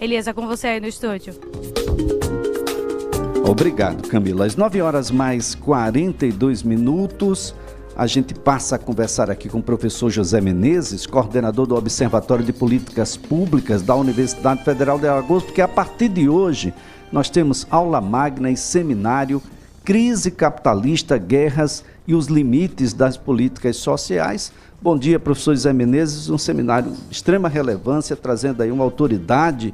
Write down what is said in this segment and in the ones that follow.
Elias, é com você aí no estúdio. Obrigado, Camila. Às 9h mais 42, a gente passa a conversar aqui com o professor José Menezes, coordenador do Observatório de Políticas Públicas da Universidade Federal de Alagoas, porque a partir de hoje nós temos aula magna e seminário Crise Capitalista, Guerras e os Limites das Políticas Sociais. Bom dia, professor José Menezes, um seminário de extrema relevância, trazendo aí uma autoridade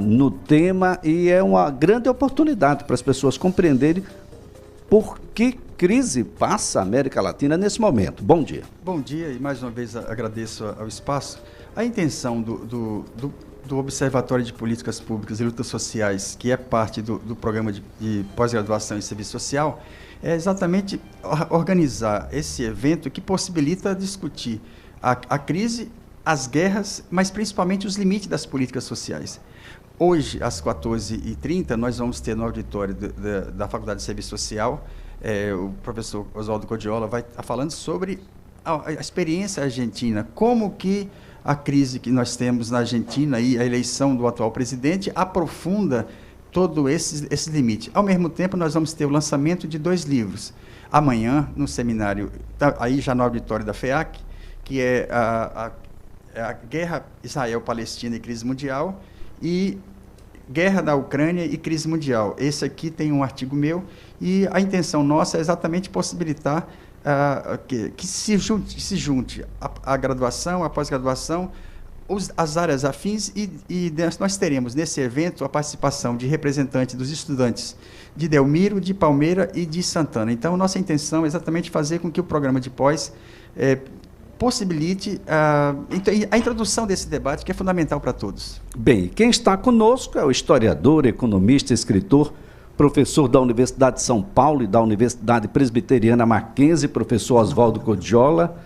no tema, e é uma grande oportunidade para as pessoas compreenderem por que crise passa a América Latina nesse momento. Bom dia. Bom dia, e mais uma vez agradeço ao espaço. A intenção do Observatório de Políticas Públicas e Lutas Sociais, que é parte do programa de pós-graduação em serviço social, é exatamente organizar esse evento que possibilita discutir a crise, as guerras, mas principalmente os limites das políticas sociais. Hoje, às 14h30, nós vamos ter no auditório da Faculdade de Serviço Social, o professor Oswaldo Codiola vai estar falando sobre a experiência argentina, como que a crise que nós temos na Argentina e a eleição do atual presidente aprofunda todo esse limite. Ao mesmo tempo, nós vamos ter o lançamento de 2 livros. Amanhã, no seminário, aí já no auditório da FEAC, que é a Guerra Israel-Palestina e Crise Mundial, e Guerra da Ucrânia e Crise Mundial. Esse aqui tem um artigo meu, e a intenção nossa é exatamente possibilitar que se junte a graduação, a pós-graduação, as áreas afins, e nós teremos nesse evento a participação de representantes dos estudantes de Delmiro, de Palmeira e de Santana. Então, nossa intenção é exatamente fazer com que o programa de pós possibilite a introdução desse debate, que é fundamental para todos. Bem, quem está conosco é o historiador, economista, escritor, professor da Universidade de São Paulo e da Universidade Presbiteriana Mackenzie, professor Oswaldo Codiola.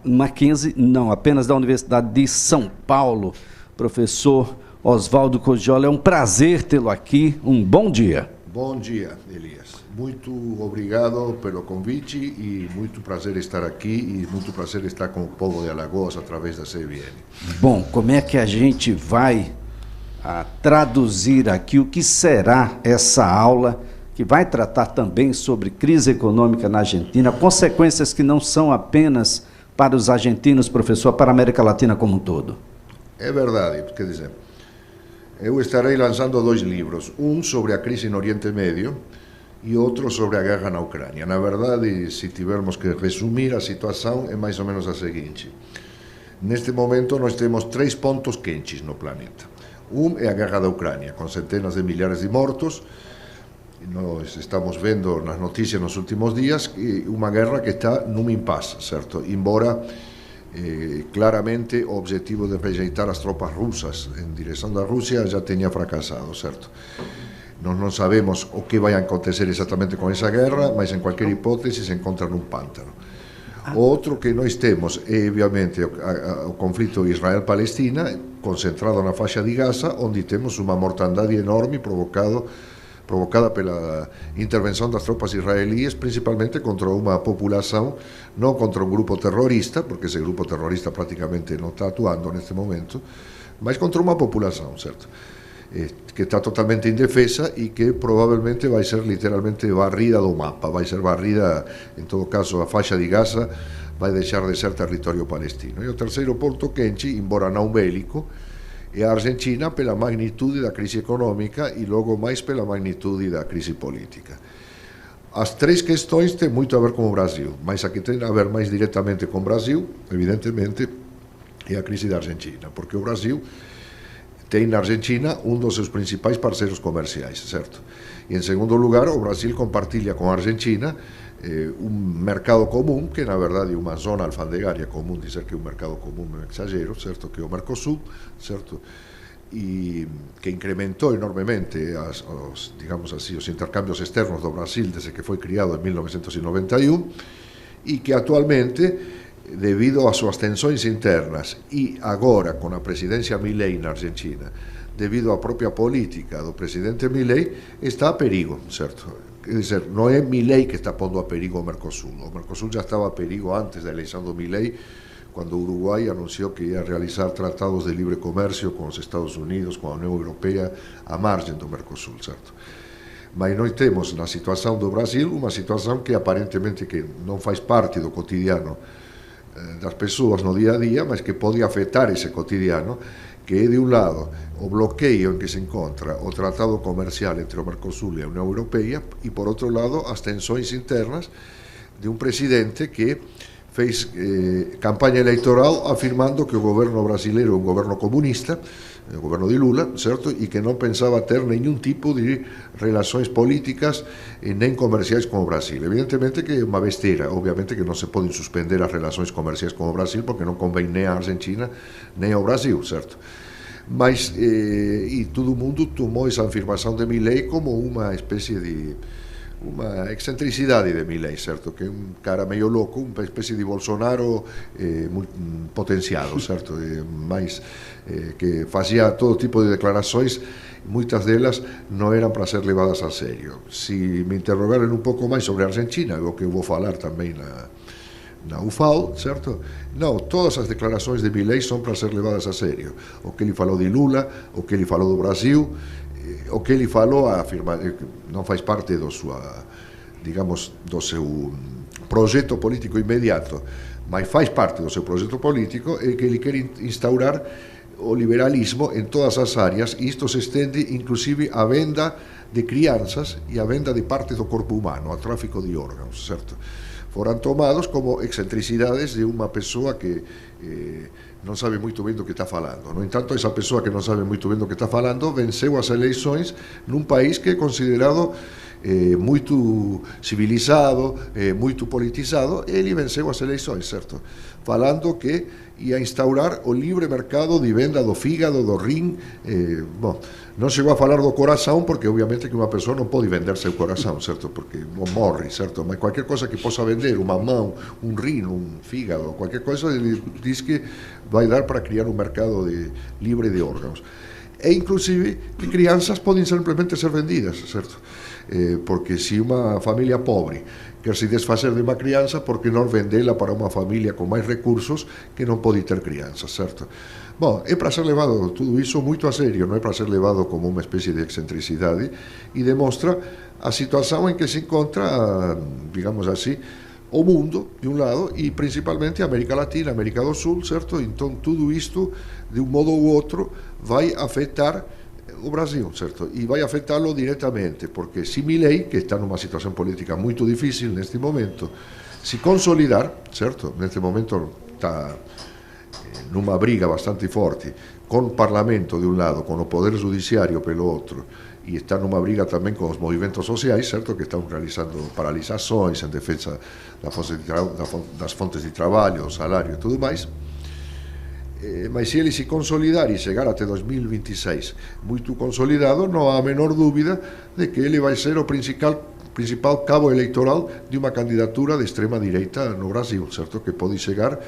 Mackenzie, não, apenas da Universidade de São Paulo, professor Oswaldo Codiola. É um prazer tê-lo aqui. Um bom dia. Bom dia, Elias. Muito obrigado pelo convite e muito prazer estar aqui e muito prazer estar com o povo de Alagoas através da CBN. Bom, como é que a gente vai traduzir aqui o que será essa aula, que vai tratar também sobre crise econômica na Argentina, consequências que não são apenas para os argentinos, professor, para a América Latina como um todo? É verdade, quer dizer, eu estarei lançando 2 livros, um sobre a crise no Oriente Médio e outro sobre a guerra na Ucrânia. Na verdade, se tivermos que resumir a situação, é mais ou menos a seguinte. Neste momento, nós temos 3 pontos quentes no planeta. Um é a guerra da Ucrânia, com centenas de milhares de mortos. Nós estamos vendo nas notícias nos últimos dias uma guerra que está num impasse, certo? Embora claramente o objetivo de rejeitar as tropas russas em direção da Rússia já tenha fracassado, certo? Nós não sabemos o que vai acontecer exatamente com essa guerra, mas em qualquer hipótese se encontra num pântano. Outro que nós temos é, obviamente, o conflito Israel-Palestina, concentrado na faixa de Gaza, onde temos uma mortandade enorme provocada pela intervenção das tropas israelíes, principalmente contra uma população, não contra um grupo terrorista, porque esse grupo terrorista praticamente não está atuando neste momento, mas contra uma população, certo? Que está totalmente indefesa e que provavelmente vai ser literalmente varrida do mapa, vai ser varrida, em todo caso, a faixa de Gaza vai deixar de ser território palestino. E o terceiro ponto quente, embora não bélico, é a Argentina pela magnitude da crise econômica e logo mais pela magnitude da crise política. As 3 questões têm muito a ver com o Brasil, mas a que tem a ver mais diretamente com o Brasil, evidentemente, é a crise da Argentina, porque o Brasil tem na Argentina um dos seus principais parceiros comerciais, certo? E, em segundo lugar, o Brasil compartilha com a Argentina um mercado comum, que na verdade é uma zona alfandegária comum, dizer que é um mercado comum é um exagero, certo? Que é o Mercosul, certo? E que incrementou enormemente digamos assim, os intercâmbios externos do Brasil desde que foi criado em 1991 e que atualmente, devido às suas tensões internas e agora com a presidência Milei na Argentina, devido à própria política do presidente Milei, está a perigo, certo? Quer dizer, não é Milei que está pondo a perigo o Mercosul já estava a perigo antes da eleição do Milei, quando o Uruguai anunciou que ia realizar tratados de livre comércio com os Estados Unidos, com a União Europeia, à margem do Mercosul, certo? Mas nós temos na situação do Brasil uma situação que aparentemente que não faz parte do cotidiano das pessoas no dia a dia, mas que pode afetar esse cotidiano, que é, de um lado, o bloqueio em que se encontra o tratado comercial entre o Mercosul e a União Europeia, e, por outro lado, as tensões internas de um presidente que fez campanha eleitoral afirmando que o governo brasileiro é um governo comunista, o governo de Lula, certo? E que não pensava ter nenhum tipo de relações políticas nem comerciais com o Brasil. Evidentemente que é uma besteira, obviamente que não se podem suspender as relações comerciais com o Brasil, porque não convém nem à Argentina nem ao Brasil, certo? Mas, e todo mundo tomou essa afirmação de Milei como uma espécie de uma excentricidade de Milei, certo? Que é um cara meio louco, uma espécie de Bolsonaro potenciado, certo? Mas que fazia todo tipo de declarações, muitas delas não eram para ser levadas a sério. Se me interrogarem um pouco mais sobre a Argentina, o que eu vou falar também na UFAO, certo? Não, todas as declarações de Milei são para ser levadas a sério. O que ele falou de Lula, o que ele falou do Brasil, o que ele falou não faz parte do sua, digamos, do seu projeto político imediato, mas faz parte do seu projeto político, é que ele quer instaurar o liberalismo em todas as áreas, e isto se estende inclusive à venda de crianças e à venda de partes do corpo humano, ao tráfico de órgãos, certo? Foram tomados como excentricidades de uma pessoa que não sabe muito bem do que está falando. No entanto, essa pessoa que não sabe muito bem do que está falando venceu as eleições num país que é considerado muito civilizado, muito politizado. Ele venceu as eleições, certo? Falando que ia instaurar o livre mercado de venda do fígado, do rim. Bom, não chegou a falar do coração, porque obviamente que uma pessoa não pode vender seu coração, certo? Porque morre, certo? Mas qualquer coisa que possa vender, uma mão, um rim, um fígado, qualquer coisa, ele diz que vai dar para criar um mercado livre de órgãos. E inclusive que crianças podem simplesmente ser vendidas, certo? Porque se uma família pobre quer se desfazer de uma criança, por que não vendê-la para uma família com mais recursos que não pode ter crianças, certo? Bom, é para ser levado tudo isso muito a sério, não é para ser levado como uma espécie de excentricidade, e demonstra a situação em que se encontra, digamos assim, o mundo, de um lado, e principalmente a América Latina, a América do Sul, certo? Então tudo isto, de um modo ou outro, vai afetar o Brasil, certo? E vai afetá-lo diretamente, porque se Milei, que está numa situação política muito difícil neste momento, se consolidar, certo? Neste momento está numa briga bastante forte com o Parlamento de um lado, com o Poder Judiciário pelo outro, e está numa briga também com os movimentos sociais, certo? Que estão realizando paralisações em defesa das fontes de trabalho, do salário e tudo mais. Mas se ele se consolidar e chegar até 2026 muito consolidado, não há a menor dúvida de que ele vai ser o principal cabo eleitoral de uma candidatura de extrema-direita no Brasil, certo? Que pode chegar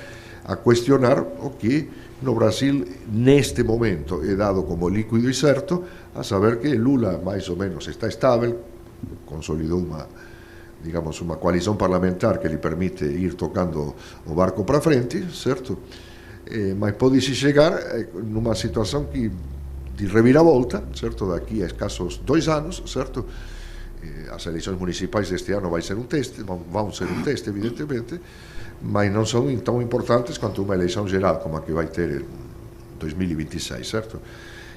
a questionar o que no Brasil neste momento é dado como líquido e certo, a saber que Lula mais ou menos está estável, consolidou uma coalição parlamentar que lhe permite ir tocando o barco para frente, certo? Mas pode-se chegar numa situação de reviravolta, certo? Daqui a escassos 2 anos, certo? As eleições municipais deste ano vão ser um teste, evidentemente, mas não são tão importantes quanto uma eleição geral como a que vai ter em 2026, certo?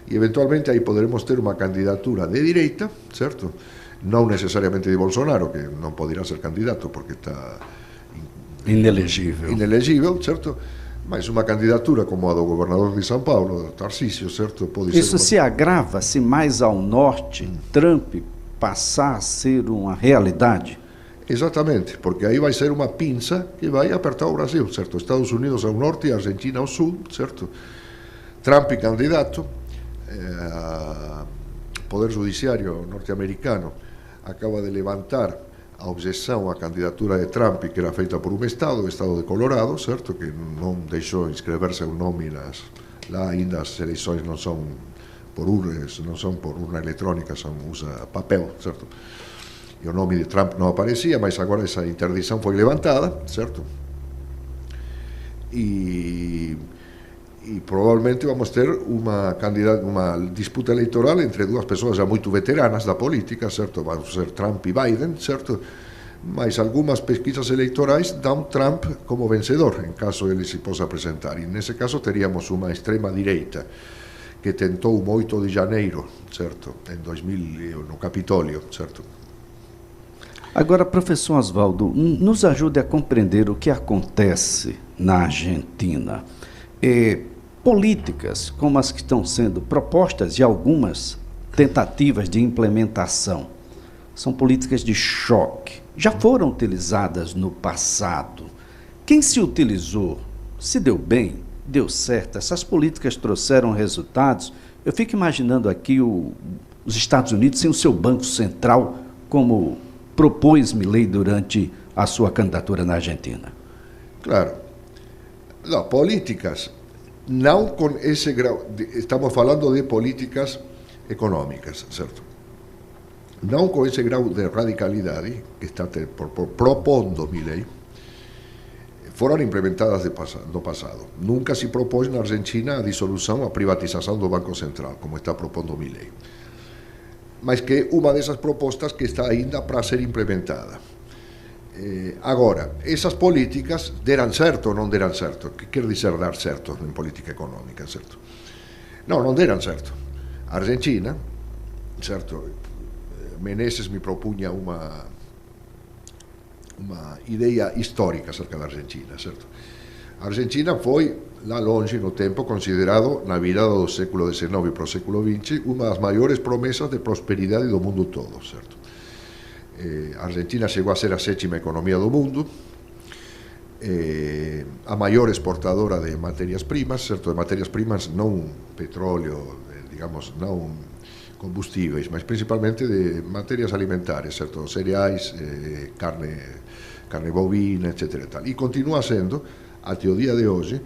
E eventualmente aí poderemos ter uma candidatura de direita, certo? Não necessariamente de Bolsonaro, que não poderá ser candidato porque está inelegível, certo? Mas uma candidatura como a do governador de São Paulo, Tarcísio, certo? Pode Isso se agrava se mais ao norte Trump passar a ser uma realidade? Exatamente, porque aí vai ser uma pinça que vai apertar o Brasil, certo? Estados Unidos ao norte e a Argentina ao sul, certo? Trump candidato, o Poder Judiciário norte-americano acaba de levantar a objeção à candidatura de Trump, que era feita por um estado, o estado de Colorado, certo? Que não deixou inscrever-se o nome lá ainda as eleições não são por urna eletrônica, usa papel, certo? E o nome de Trump não aparecia, mas agora essa interdição foi levantada, certo? e provavelmente vamos ter uma disputa eleitoral entre duas pessoas já muito veteranas da política, certo? Vão ser Trump e Biden, certo? Mas algumas pesquisas eleitorais dão Trump como vencedor, em caso ele se possa apresentar. E nesse caso teríamos uma extrema-direita que tentou o 8 de janeiro, certo? Em 2000, no Capitólio, certo? Agora, professor Oswaldo, nos ajude a compreender o que acontece na Argentina. Políticas como as que estão sendo propostas e algumas tentativas de implementação são políticas de choque. Já foram utilizadas no passado. Quem se utilizou, se deu bem, deu certo, essas políticas trouxeram resultados. Eu fico imaginando aqui os Estados Unidos sem o seu Banco Central, como propôs Milei durante a sua candidatura na Argentina. Claro. Não, políticas, não com esse grau, estamos falando de políticas econômicas, certo? Não com esse grau de radicalidade que está propondo Milei, foram implementadas no passado. Nunca se propôs na Argentina a dissolução, a privatização do Banco Central, como está propondo Milei. Mas que é uma dessas propostas que está ainda para ser implementada. Agora, essas políticas deram certo ou não deram certo? O que quer dizer dar certo em política econômica, certo? Não deram certo. A Argentina, certo? Meneses me propunha uma ideia histórica acerca da Argentina, certo? A Argentina foi, lá longe no tempo, considerado, na virada do século XIX para o século XX, uma das maiores promessas de prosperidade do mundo todo, certo? A Argentina chegou a ser a 7ª economia do mundo, a maior exportadora de matérias-primas, certo? De matérias-primas, não petróleo, digamos, não combustíveis, mas principalmente de matérias alimentares, certo? Cereais, carne bovina, etc. E continua sendo, até o dia de hoje,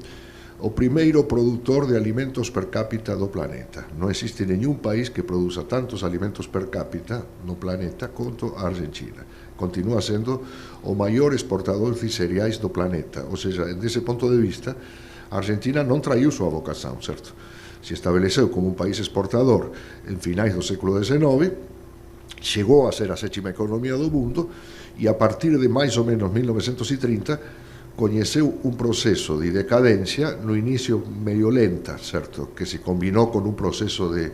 o primeiro produtor de alimentos per capita do planeta. Não existe nenhum país que produza tantos alimentos per capita no planeta quanto a Argentina. Continua sendo o maior exportador de cereais do planeta. Ou seja, desse ponto de vista, a Argentina não traiu sua vocação, certo? Se estabeleceu como um país exportador em finais do século XIX, chegou a ser a 7ª economia do mundo e a partir de mais ou menos 1930 conheceu um processo de decadência no início meio lenta, certo? Que se combinou com um processo de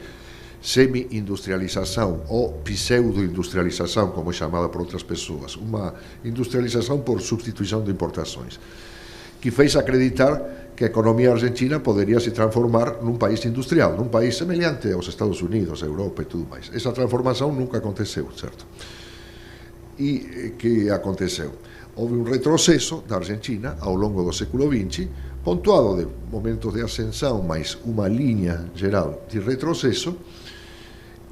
semi-industrialização ou pseudo-industrialização, como é chamada por outras pessoas, uma industrialização por substituição de importações, que fez acreditar que a economia argentina poderia se transformar num país industrial, num país semelhante aos Estados Unidos, a Europa e tudo mais. Essa transformação nunca aconteceu, certo? E que aconteceu? Houve um retrocesso da Argentina ao longo do século XX, pontuado de momentos de ascensão, mas uma linha geral de retrocesso,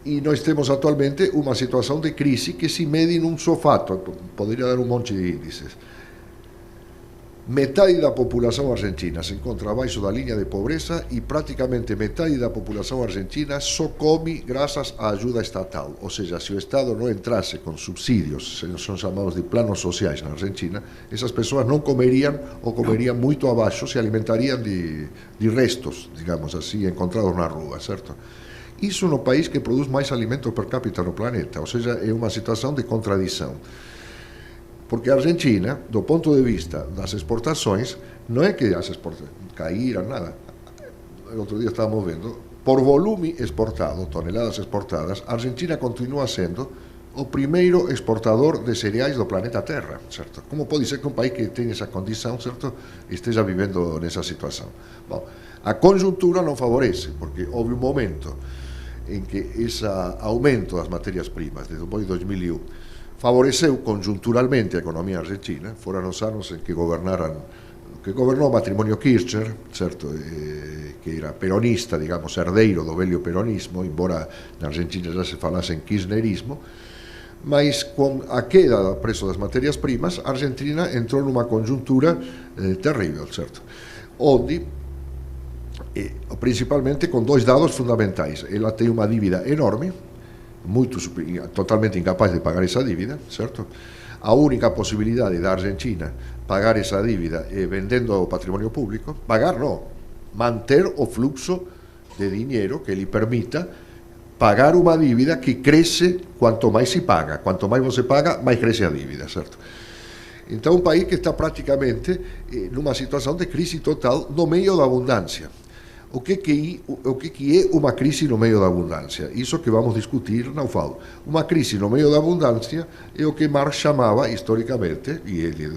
e nós temos atualmente uma situação de crise que se mede num só fato, poderia dar um monte de índices. Metade da população argentina se encontra abaixo da linha de pobreza e praticamente metade da população argentina só come graças à ajuda estatal. Ou seja, se o Estado não entrasse com subsídios, são chamados de planos sociais na Argentina, essas pessoas não comeriam ou comeriam muito abaixo, se alimentariam de restos, digamos assim, encontrados na rua, certo? Isso no país que produz mais alimentos per capita no planeta, ou seja, é uma situação de contradição. Porque a Argentina, do ponto de vista das exportações, não é que as exportações caíram, nada. O outro dia estávamos vendo, por volume exportado, toneladas exportadas, a Argentina continua sendo o primeiro exportador de cereais do planeta Terra, certo? Como pode ser que um país que tem essa condição, certo, esteja vivendo nessa situação? Bom, a conjuntura não favorece, porque houve um momento em que esse aumento das matérias-primas, desde o ano de 2001, favoreceu conjunturalmente a economia argentina. Foram os anos em que governou o matrimonio Kirchner, certo? Que era peronista, digamos, herdeiro do velho peronismo, embora na Argentina já se falasse em kirchnerismo, mas com a queda do preço das matérias-primas, a Argentina entrou numa conjuntura terrível, certo? Onde, principalmente com dois dados fundamentais. Ela tem uma dívida enorme, totalmente incapaz de pagar essa dívida, certo? a única posibilidade da Argentina pagar essa dívida vendendo o patrimônio público, pagar não, manter o fluxo de dinheiro que lhe permita pagar uma dívida que cresce quanto mais se paga. Quanto mais você paga, mais cresce a dívida, certo? Então, um país que está praticamente numa situação de crise total no meio da abundância. O que é uma crise no meio da abundância? Isso que vamos discutir na UFAL. Uma crise no meio da abundância é o que Marx chamava, historicamente, e ele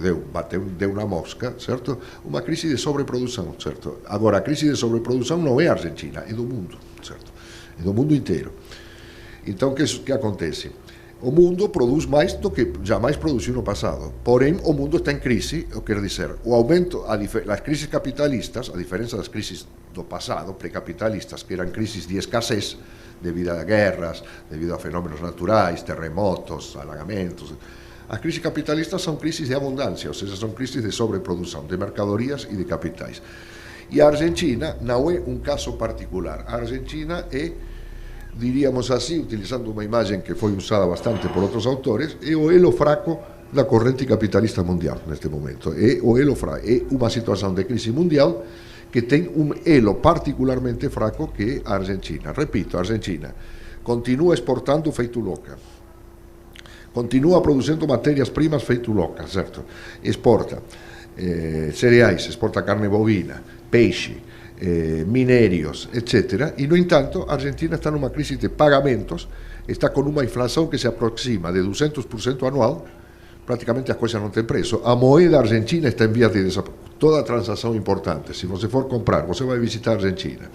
deu na mosca, certo? Uma crise de sobreprodução, certo? Agora, a crise de sobreprodução não é argentina, é do mundo, certo? É do mundo inteiro. Então, o que acontece? O mundo produz mais do que jamais produziu no passado. Porém, o mundo está em crise, quer dizer, o aumento, as crises capitalistas, a diferença das crises do passado, pré-capitalistas, que eram crises de escassez, devido a guerras, devido a fenômenos naturais, terremotos, alagamentos. As crises capitalistas são crises de abundância, ou seja, são crises de sobreprodução de mercadorias e de capitais. E a Argentina não é um caso particular. A Argentina é, diríamos assim, utilizando uma imagem que foi usada bastante por outros autores, é o elo fraco da corrente capitalista mundial neste momento. É o elo fraco, é uma situação de crise mundial que tem um elo particularmente fraco que é a Argentina. Repito, a Argentina continua exportando feito louca, continua produzindo matérias-primas feito louca, certo? Exporta cereais, exporta carne bovina, peixe, minérios, etc. E, no entanto, a Argentina está numa crise de pagamentos, está com uma inflação que se aproxima de 200% anual, praticamente as coisas não têm preço. A moeda argentina está em vias de desaparecer. Toda transação importante, se você for comprar, você vai visitar a Argentina,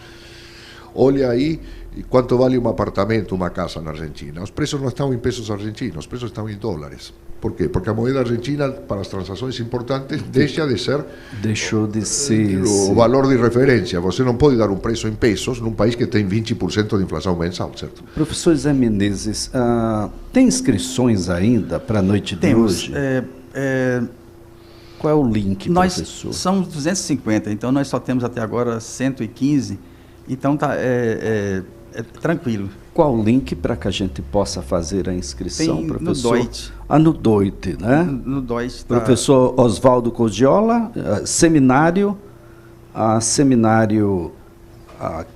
olha aí quanto vale um apartamento, uma casa na Argentina. Os preços não estão em pesos argentinos, os preços estão em dólares. Por quê? Porque a moeda argentina, para as transações importantes, deixou de ser o valor de referência. Você não pode dar um preço em pesos num país que tem 20% de inflação mensal, certo? Professor Zé Menezes, tem inscrições ainda para a noite de hoje? Qual é o link, professor? São 250, então nós só temos até agora 115, então tá tranquilo. Qual o link para que a gente possa fazer a inscrição, tem professor? No DOIT. No DOIT, né? No DOIT. Tá. Professor Oswaldo Codiola, seminário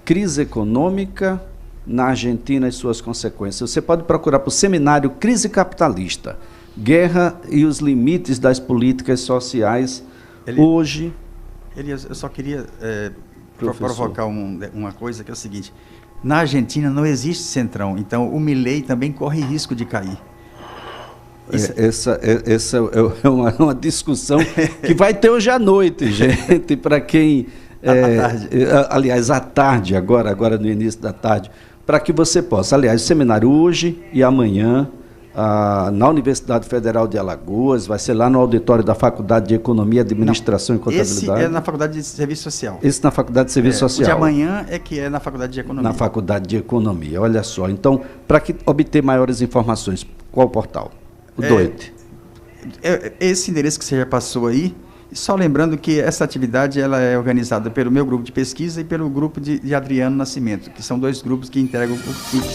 Crise Econômica na Argentina e suas consequências. Você pode procurar por seminário Crise Capitalista, Guerra e os Limites das Políticas Sociais hoje. Elias, eu só queria provocar uma coisa, que é o seguinte: na Argentina não existe centrão, então o Milei também corre risco de cair. Essa é uma discussão que vai ter hoje à noite, gente, para quem... aliás, à tarde, agora no início da tarde, para que você possa... Aliás, o seminário hoje e amanhã, na Universidade Federal de Alagoas, vai ser lá no auditório da Faculdade de Economia, Administração e Contabilidade. Esse é na Faculdade de Serviço Social. Esse na Faculdade de Serviço Social. O de amanhã é que é na Faculdade de Economia. Na Faculdade de Economia, olha só. Então, para obter maiores informações, qual portal? O DOIT. Esse endereço que você já passou aí, só lembrando que essa atividade ela é organizada pelo meu grupo de pesquisa e pelo grupo de Adriano Nascimento, que são dois grupos que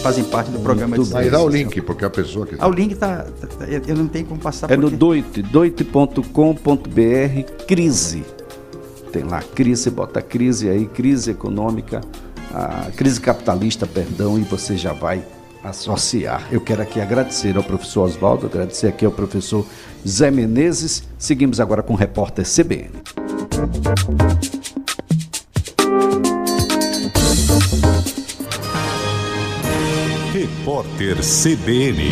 fazem parte do programa de... Mas dá o link, porque a pessoa que... O link eu não tenho como passar... No DOIT, doit.com.br, crise. Tem lá, crise, bota crise aí, crise econômica, crise capitalista, perdão, e você já vai associar. Eu quero aqui agradecer ao professor Oswaldo, agradecer aqui ao professor Zé Menezes. Seguimos agora com o repórter CBN. Repórter CBN.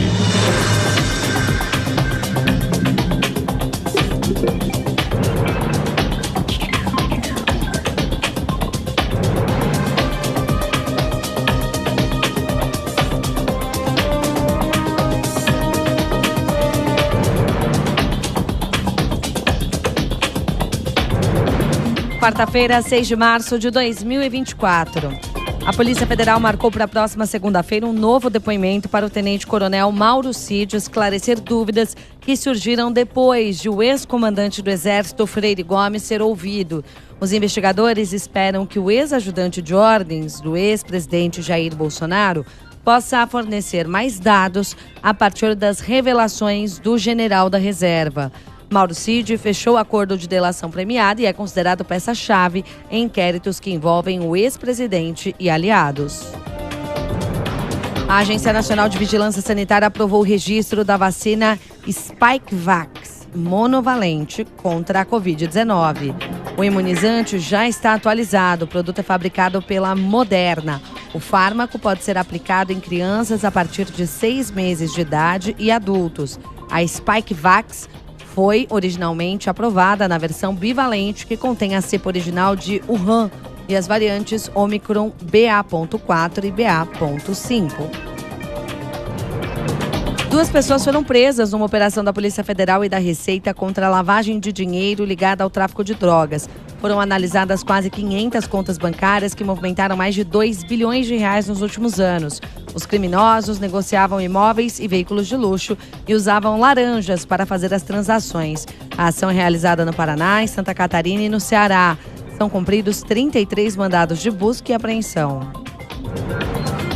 Quarta-feira, 6 de março de 2024. A Polícia Federal marcou para a próxima segunda-feira um novo depoimento para o tenente-coronel Mauro Cid esclarecer dúvidas que surgiram depois de o ex-comandante do Exército, Freire Gomes, ser ouvido. Os investigadores esperam que o ex-ajudante de ordens do ex-presidente Jair Bolsonaro possa fornecer mais dados a partir das revelações do general da reserva. Mauro Cid fechou o acordo de delação premiada e é considerado peça-chave em inquéritos que envolvem o ex-presidente e aliados. A Agência Nacional de Vigilância Sanitária aprovou o registro da vacina Spikevax monovalente contra a Covid-19. O imunizante já está atualizado. O produto é fabricado pela Moderna. O fármaco pode ser aplicado em crianças a partir de 6 meses de idade e adultos. A Spikevax foi originalmente aprovada na versão bivalente, que contém a cepa original de Wuhan e as variantes Omicron BA.4 e BA.5. 2 pessoas foram presas numa operação da Polícia Federal e da Receita contra a lavagem de dinheiro ligada ao tráfico de drogas. Foram analisadas quase 500 contas bancárias que movimentaram mais de 2 bilhões de reais nos últimos anos. Os criminosos negociavam imóveis e veículos de luxo e usavam laranjas para fazer as transações. A ação é realizada no Paraná, em Santa Catarina e no Ceará. São cumpridos 33 mandados de busca e apreensão.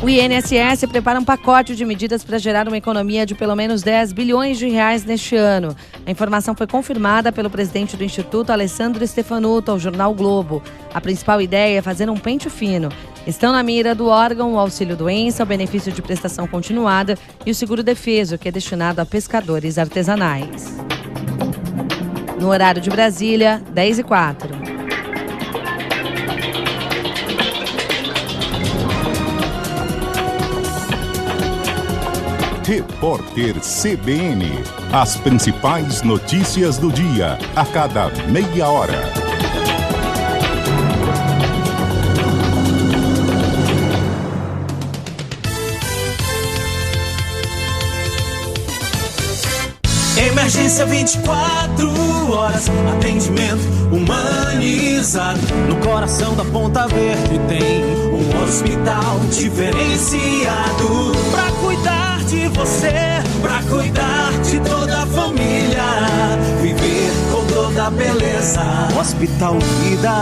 O INSS prepara um pacote de medidas para gerar uma economia de pelo menos 10 bilhões de reais neste ano. A informação foi confirmada pelo presidente do Instituto, Alessandro Stefanuto, ao jornal o Globo. A principal ideia é fazer um pente fino. Estão na mira do órgão o auxílio-doença, o benefício de prestação continuada e o seguro-defeso, que é destinado a pescadores artesanais. No horário de Brasília, 10h04. Repórter CBN. As principais notícias do dia, a cada meia hora. Emergência 24 horas, atendimento humanizado. No coração da Ponta Verde tem um hospital diferenciado. Pra cuidar de você, pra cuidar de toda a família, viver com toda a beleza. Hospital Vida,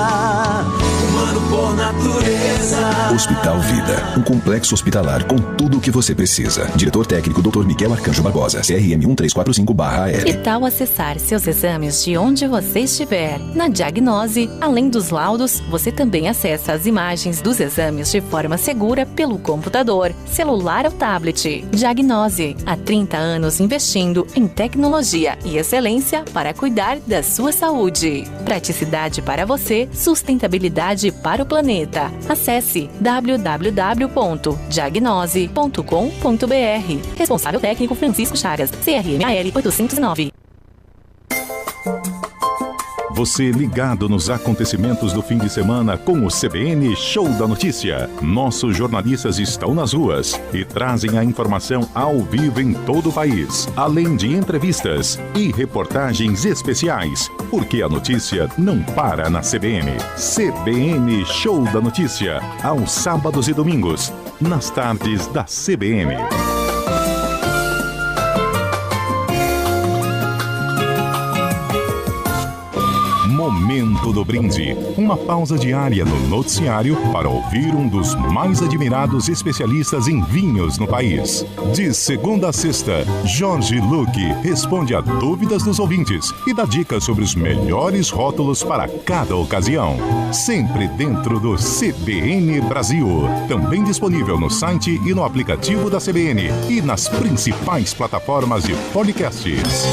humano por natureza. Hospital Vida, um complexo hospitalar com tudo o que você precisa. Diretor técnico Dr. Miguel Arcanjo Barbosa, CRM 1345/AR. Que tal acessar seus exames de onde você estiver? Na Diagnose, além dos laudos, você também acessa as imagens dos exames de forma segura pelo computador, celular ou tablet. Diagnose, há 30 anos investindo em tecnologia e excelência para cuidar da sua saúde. Praticidade para você, sustentabilidade para o planeta. Acesse www.diagnose.com.br. Responsável técnico Francisco Chagas, CRMAL 809. Você ligado nos acontecimentos do fim de semana com o CBN Show da Notícia. Nossos jornalistas estão nas ruas e trazem a informação ao vivo em todo o país, além de entrevistas e reportagens especiais, porque a notícia não para na CBN. CBN Show da Notícia, aos sábados e domingos, nas tardes da CBN. Momento do Brinde, uma pausa diária no noticiário para ouvir um dos mais admirados especialistas em vinhos no país. De segunda a sexta, Jorge Luque responde a dúvidas dos ouvintes e dá dicas sobre os melhores rótulos para cada ocasião. Sempre dentro do CBN Brasil. Também disponível no site e no aplicativo da CBN e nas principais plataformas de podcasts.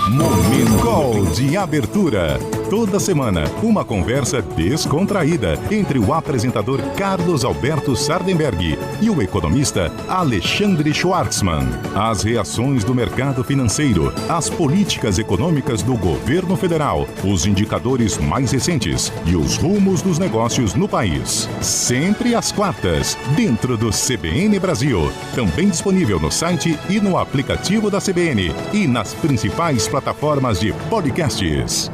Momento Call de abertura. Toda semana, uma conversa descontraída entre o apresentador Carlos Alberto Sardenberg e o economista Alexandre Schwartzman. As reações do mercado financeiro, as políticas econômicas do governo federal, os indicadores mais recentes e os rumos dos negócios no país. Sempre às quartas, dentro do CBN Brasil. Também disponível no site e no aplicativo da CBN e nas principais plataformas de podcasts.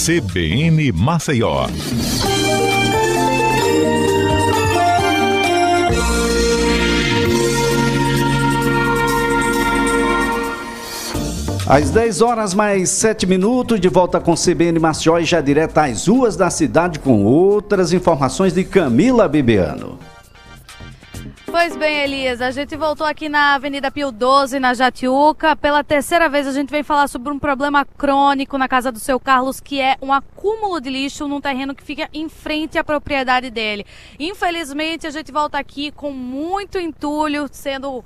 CBN Maceió. Às 10 horas mais 7 minutos, de volta com CBN Maceió e já direto às ruas da cidade com outras informações de Camila Bibiano. Pois bem, Elias, a gente voltou aqui na Avenida Pio 12, na Jatiuca. Pela terceira vez a gente vem falar sobre um problema crônico na casa do seu Carlos, que é um acúmulo de lixo num terreno que fica em frente à propriedade dele. Infelizmente, a gente volta aqui com muito entulho sendo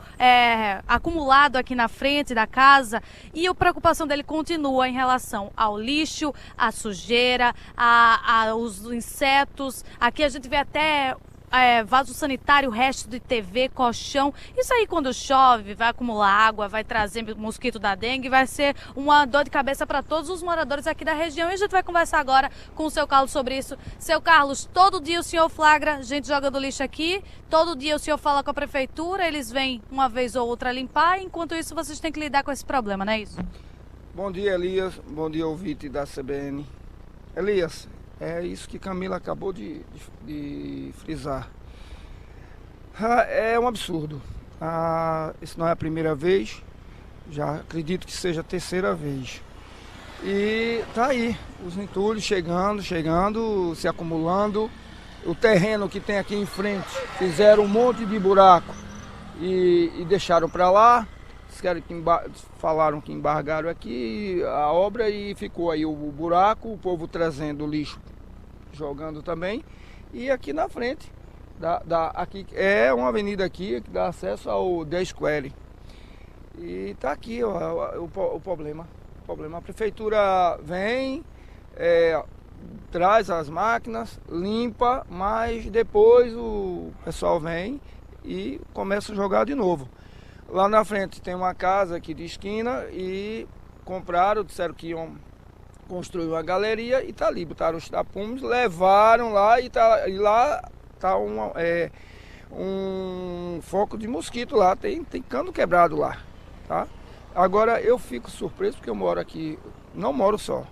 acumulado aqui na frente da casa, e a preocupação dele continua em relação ao lixo, à sujeira, aos insetos. Aqui a gente vê até vaso sanitário, resto de TV, colchão. Isso aí, quando chove, vai acumular água, vai trazer mosquito da dengue, vai ser uma dor de cabeça para todos os moradores aqui da região. E a gente vai conversar agora com o seu Carlos sobre isso. Seu Carlos, todo dia o senhor flagra gente jogando lixo aqui, todo dia o senhor fala com a prefeitura, eles vêm uma vez ou outra limpar, enquanto isso vocês têm que lidar com esse problema, não é isso? Bom dia, Elias. Bom dia, ouvinte da CBN. Elias, é isso que Camila acabou de frisar. É um absurdo. Isso não é a primeira vez, já acredito que seja a terceira vez. E tá aí, os entulhos chegando, se acumulando. O terreno que tem aqui em frente, fizeram um monte de buraco e deixaram para lá. Falaram que embargaram aqui a obra e ficou aí o buraco, o povo trazendo lixo, jogando também. E aqui na frente, aqui é uma avenida aqui que dá acesso ao The Square. E tá aqui o problema. A prefeitura vem, traz as máquinas, limpa, mas depois o pessoal vem e começa a jogar de novo. Lá na frente tem uma casa aqui de esquina e compraram, disseram que iam construir uma galeria e tá ali, botaram os tapumes, levaram lá e lá tá um foco de mosquito lá, tem cano quebrado lá, tá? Agora eu fico surpreso porque eu moro aqui, não moro só,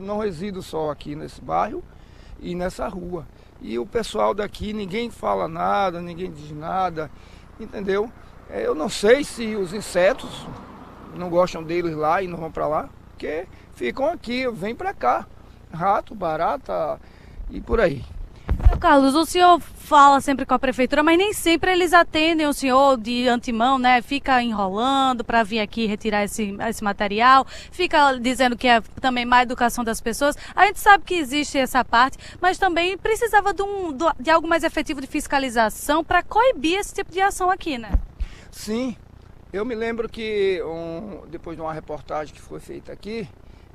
não resido só aqui nesse bairro e nessa rua. E o pessoal daqui, ninguém fala nada, ninguém diz nada, entendeu? Eu não sei se os insetos não gostam deles lá e não vão para lá, porque ficam aqui, vêm para cá, rato, barata e por aí. Carlos, o senhor fala sempre com a prefeitura, mas nem sempre eles atendem o senhor de antemão, né? Fica enrolando para vir aqui retirar esse material, fica dizendo que é também má educação das pessoas. A gente sabe que existe essa parte, mas também precisava de algo mais efetivo de fiscalização para coibir esse tipo de ação aqui, né? Sim, eu me lembro que depois de uma reportagem que foi feita aqui,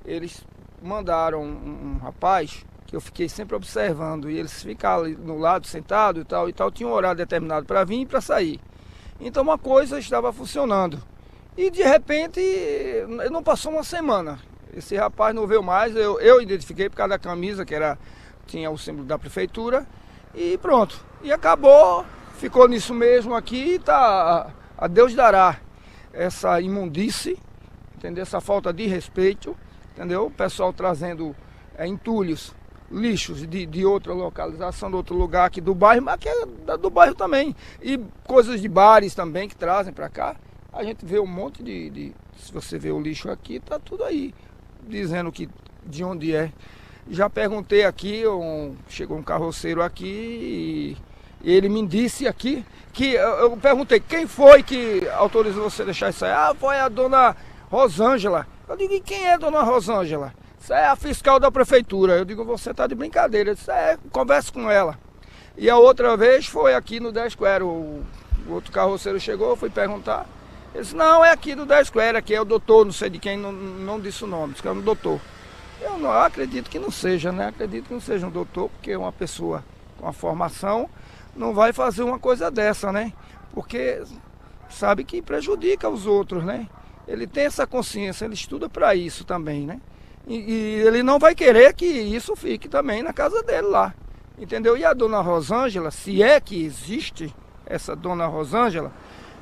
eles mandaram um rapaz que eu fiquei sempre observando, e eles ficavam ali no lado sentado e tal, tinha um horário determinado para vir e para sair. Então uma coisa estava funcionando. E de repente, não passou uma semana, esse rapaz não veio mais, eu identifiquei por causa da camisa que tinha o símbolo da prefeitura, e pronto. E acabou, ficou nisso mesmo aqui, tá, a Deus dará essa imundície, entendeu? Essa falta de respeito, entendeu? O pessoal trazendo entulhos, lixos de outra localização, de outro lugar aqui do bairro, mas que é do bairro também. E coisas de bares também que trazem para cá. A gente vê um monte se você vê o lixo aqui, tá tudo aí, dizendo de onde é. Já perguntei aqui, chegou um carroceiro aqui e ele me disse aqui, que eu perguntei, quem foi que autorizou você deixar isso aí? Foi a dona Rosângela. Eu digo, e quem é a dona Rosângela? Isso é a fiscal da prefeitura. Eu digo, você está de brincadeira. Eu disse, converse com ela. E a outra vez foi aqui no 10 Square. O outro carroceiro chegou, eu fui perguntar. Ele disse, não, é aqui do 10 Square, aqui é o doutor, não sei de quem, não disse o nome, disse que é um doutor. Eu não acredito que não seja, né? Acredito que não seja um doutor, porque uma pessoa com a formação não vai fazer uma coisa dessa, né? Porque sabe que prejudica os outros, né? Ele tem essa consciência, ele estuda para isso também, né? E ele não vai querer que isso fique também na casa dele lá, entendeu? E a dona Rosângela, se é que existe essa dona Rosângela,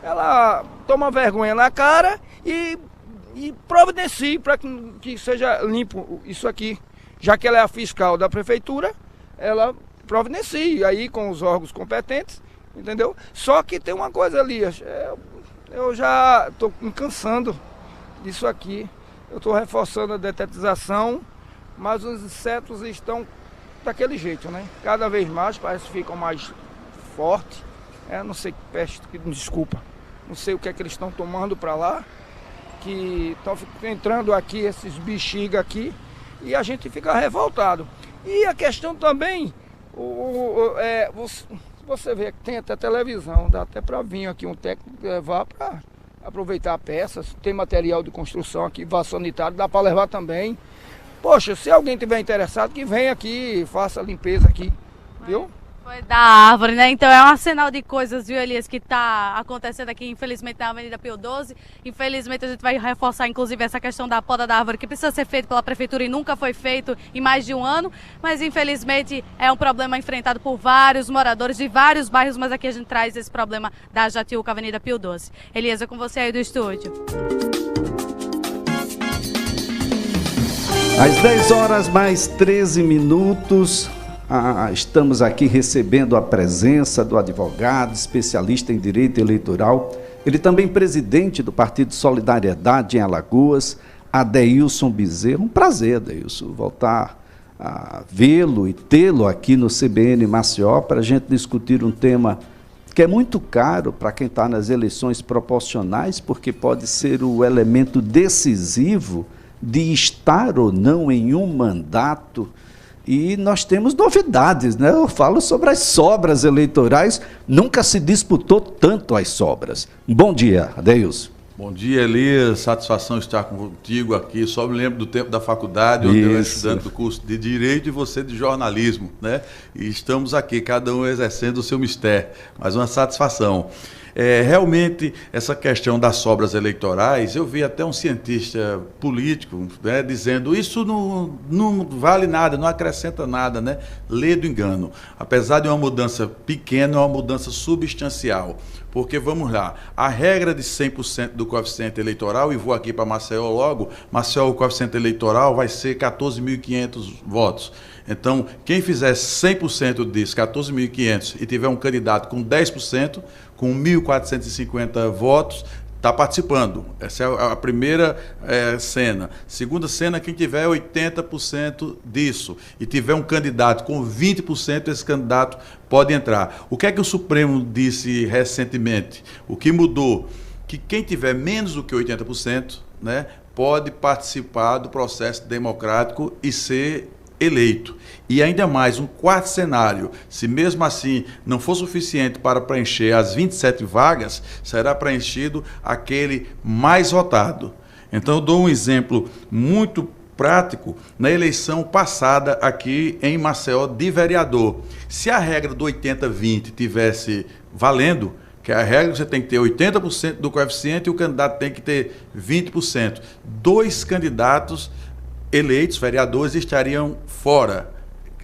ela toma vergonha na cara e providencie para que seja limpo isso aqui. Já que ela é a fiscal da prefeitura, ela providencia aí com os órgãos competentes, entendeu? Só que tem uma coisa, Elias, eu já estou me cansando disso aqui. Eu estou reforçando a detetização, mas os insetos estão daquele jeito, né? Cada vez mais, parece que ficam mais fortes. Não sei que peste, desculpa, não sei o que é que eles estão tomando para lá, que estão entrando aqui, esses bexigas aqui, e a gente fica revoltado. E a questão também, você vê que tem até televisão, dá até para vir aqui um técnico levar para aproveitar peças, tem material de construção aqui, vaso sanitário, dá para levar também. Poxa, se alguém tiver interessado, que venha aqui, faça a limpeza aqui, viu? Foi da árvore, né? Então é um arsenal de coisas, viu, Elias, que está acontecendo aqui, infelizmente, na Avenida Pio XII. Infelizmente, a gente vai reforçar, inclusive, essa questão da poda da árvore, que precisa ser feito pela prefeitura e nunca foi feito em mais de um ano. Mas, infelizmente, é um problema enfrentado por vários moradores de vários bairros, mas aqui a gente traz esse problema da Jatiuca, Avenida Pio XII. Elias, é com você aí do estúdio. Às 10 horas mais 13 minutos, estamos aqui recebendo a presença do advogado, especialista em direito eleitoral, ele também presidente do Partido Solidariedade em Alagoas, Adeilson Bezerra. Um prazer, Adeilson, voltar a vê-lo e tê-lo aqui no CBN Maceió para a gente discutir um tema que é muito caro para quem está nas eleições proporcionais, porque pode ser o elemento decisivo de estar ou não em um mandato. E nós temos novidades, né? Eu falo sobre as sobras eleitorais, nunca se disputou tanto as sobras. Bom dia, Adeilson. Bom dia, Elias, satisfação estar contigo aqui. Só me lembro do tempo da faculdade, onde eu era estudante do curso de Direito e você de Jornalismo, né? E estamos aqui, cada um exercendo o seu mistério, mas uma satisfação. Realmente, essa questão das sobras eleitorais, eu vi até um cientista político, né, dizendo isso não vale nada, não acrescenta nada, né? Lê do engano. Apesar de uma mudança pequena, é uma mudança substancial. Porque, vamos lá, a regra de 100% do coeficiente eleitoral, e vou aqui para Maceió logo, Maceió, o coeficiente eleitoral vai ser 14.500 votos. Então, quem fizer 100% disso, 14.500, e tiver um candidato com 10%, com 1.450 votos, está participando. Essa é a primeira cena. Segunda cena, quem tiver 80% disso e tiver um candidato com 20%, esse candidato pode entrar. O que é que o Supremo disse recentemente? O que mudou? Que quem tiver menos do que 80%, né, pode participar do processo democrático e ser eleito. E ainda mais, um quarto cenário, se mesmo assim não for suficiente para preencher as 27 vagas, será preenchido aquele mais votado. Então eu dou um exemplo muito prático na eleição passada aqui em Maceió de vereador. Se a regra do 80-20 tivesse valendo, que a regra você tem que ter 80% do coeficiente e o candidato tem que ter 20%. Dois candidatos eleitos, vereadores, estariam fora.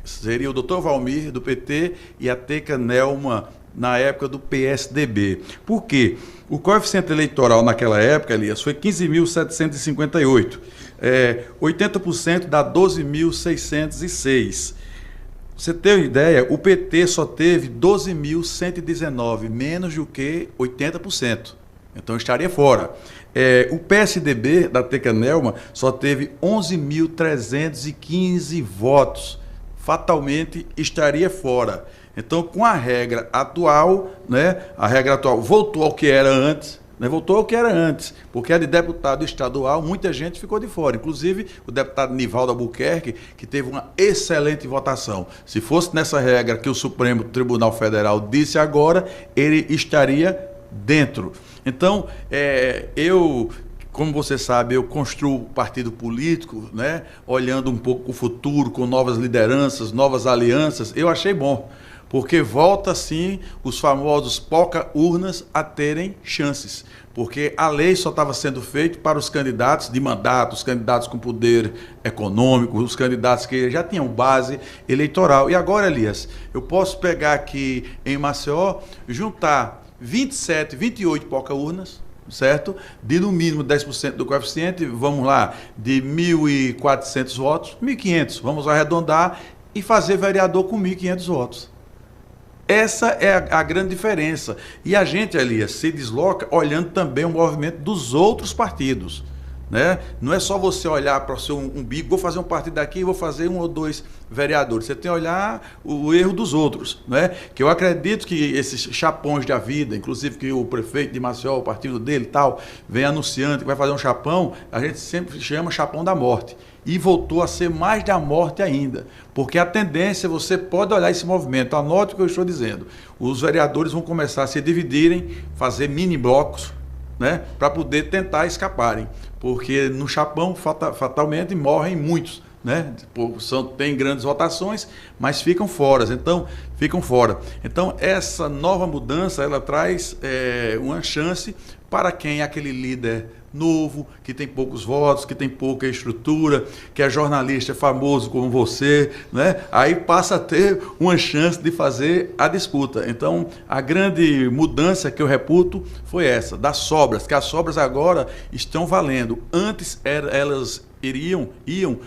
Seria o Dr. Valmir, do PT, e a Teca Nelma, na época do PSDB. Por quê? O coeficiente eleitoral naquela época, Elias, foi 15.758. 80% dá 12.606. Você tem uma ideia, o PT só teve 12.119, menos do que 80%. Então estaria fora. O PSDB da Teca Nelma só teve 11.315 votos. Fatalmente estaria fora. Então, com a regra atual, né, a regra atual voltou ao que era antes, né, voltou ao que era antes, porque a de deputado estadual, muita gente ficou de fora, inclusive o deputado Nivaldo Albuquerque, que teve uma excelente votação. Se fosse nessa regra que o Supremo Tribunal Federal disse agora, ele estaria dentro. Então, como você sabe, eu construo partido político, né, olhando um pouco o futuro, com novas lideranças, novas alianças. Eu achei bom, porque volta, sim, os famosos poca-urnas a terem chances. Porque a lei só estava sendo feita para os candidatos de mandato, os candidatos com poder econômico, os candidatos que já tinham base eleitoral. E agora, Elias, eu posso pegar aqui em Maceió, juntar 27, 28 poca-urnas, certo? De no mínimo 10% do coeficiente, vamos lá, de 1.400 votos, 1.500, vamos arredondar e fazer vereador com 1.500 votos. Essa é a grande diferença. E a gente, Elias, se desloca olhando também o movimento dos outros partidos. Né? Não é só você olhar para o seu umbigo, vou fazer um partido daqui, vou fazer 1 ou 2 vereadores. Você tem que olhar o erro dos outros. Né? Que eu acredito que esses chapões da vida, inclusive que o prefeito de Maceió, o partido dele e tal, vem anunciando que vai fazer um chapão, a gente sempre chama chapão da morte. E voltou a ser mais da morte ainda. Porque a tendência, você pode olhar esse movimento, anote o que eu estou dizendo. Os vereadores vão começar a se dividirem, fazer mini blocos, né, para poder tentar escaparem. Porque no chapão, fatalmente, morrem muitos. Né? Tem grandes votações, mas ficam fora. Então, essa nova mudança, ela traz uma chance para quem é aquele líder novo, que tem poucos votos, que tem pouca estrutura, que é jornalista famoso como você, né? Aí passa a ter uma chance de fazer a disputa. Então, a grande mudança que eu reputo foi essa, das sobras, que as sobras agora estão valendo. Antes elas iam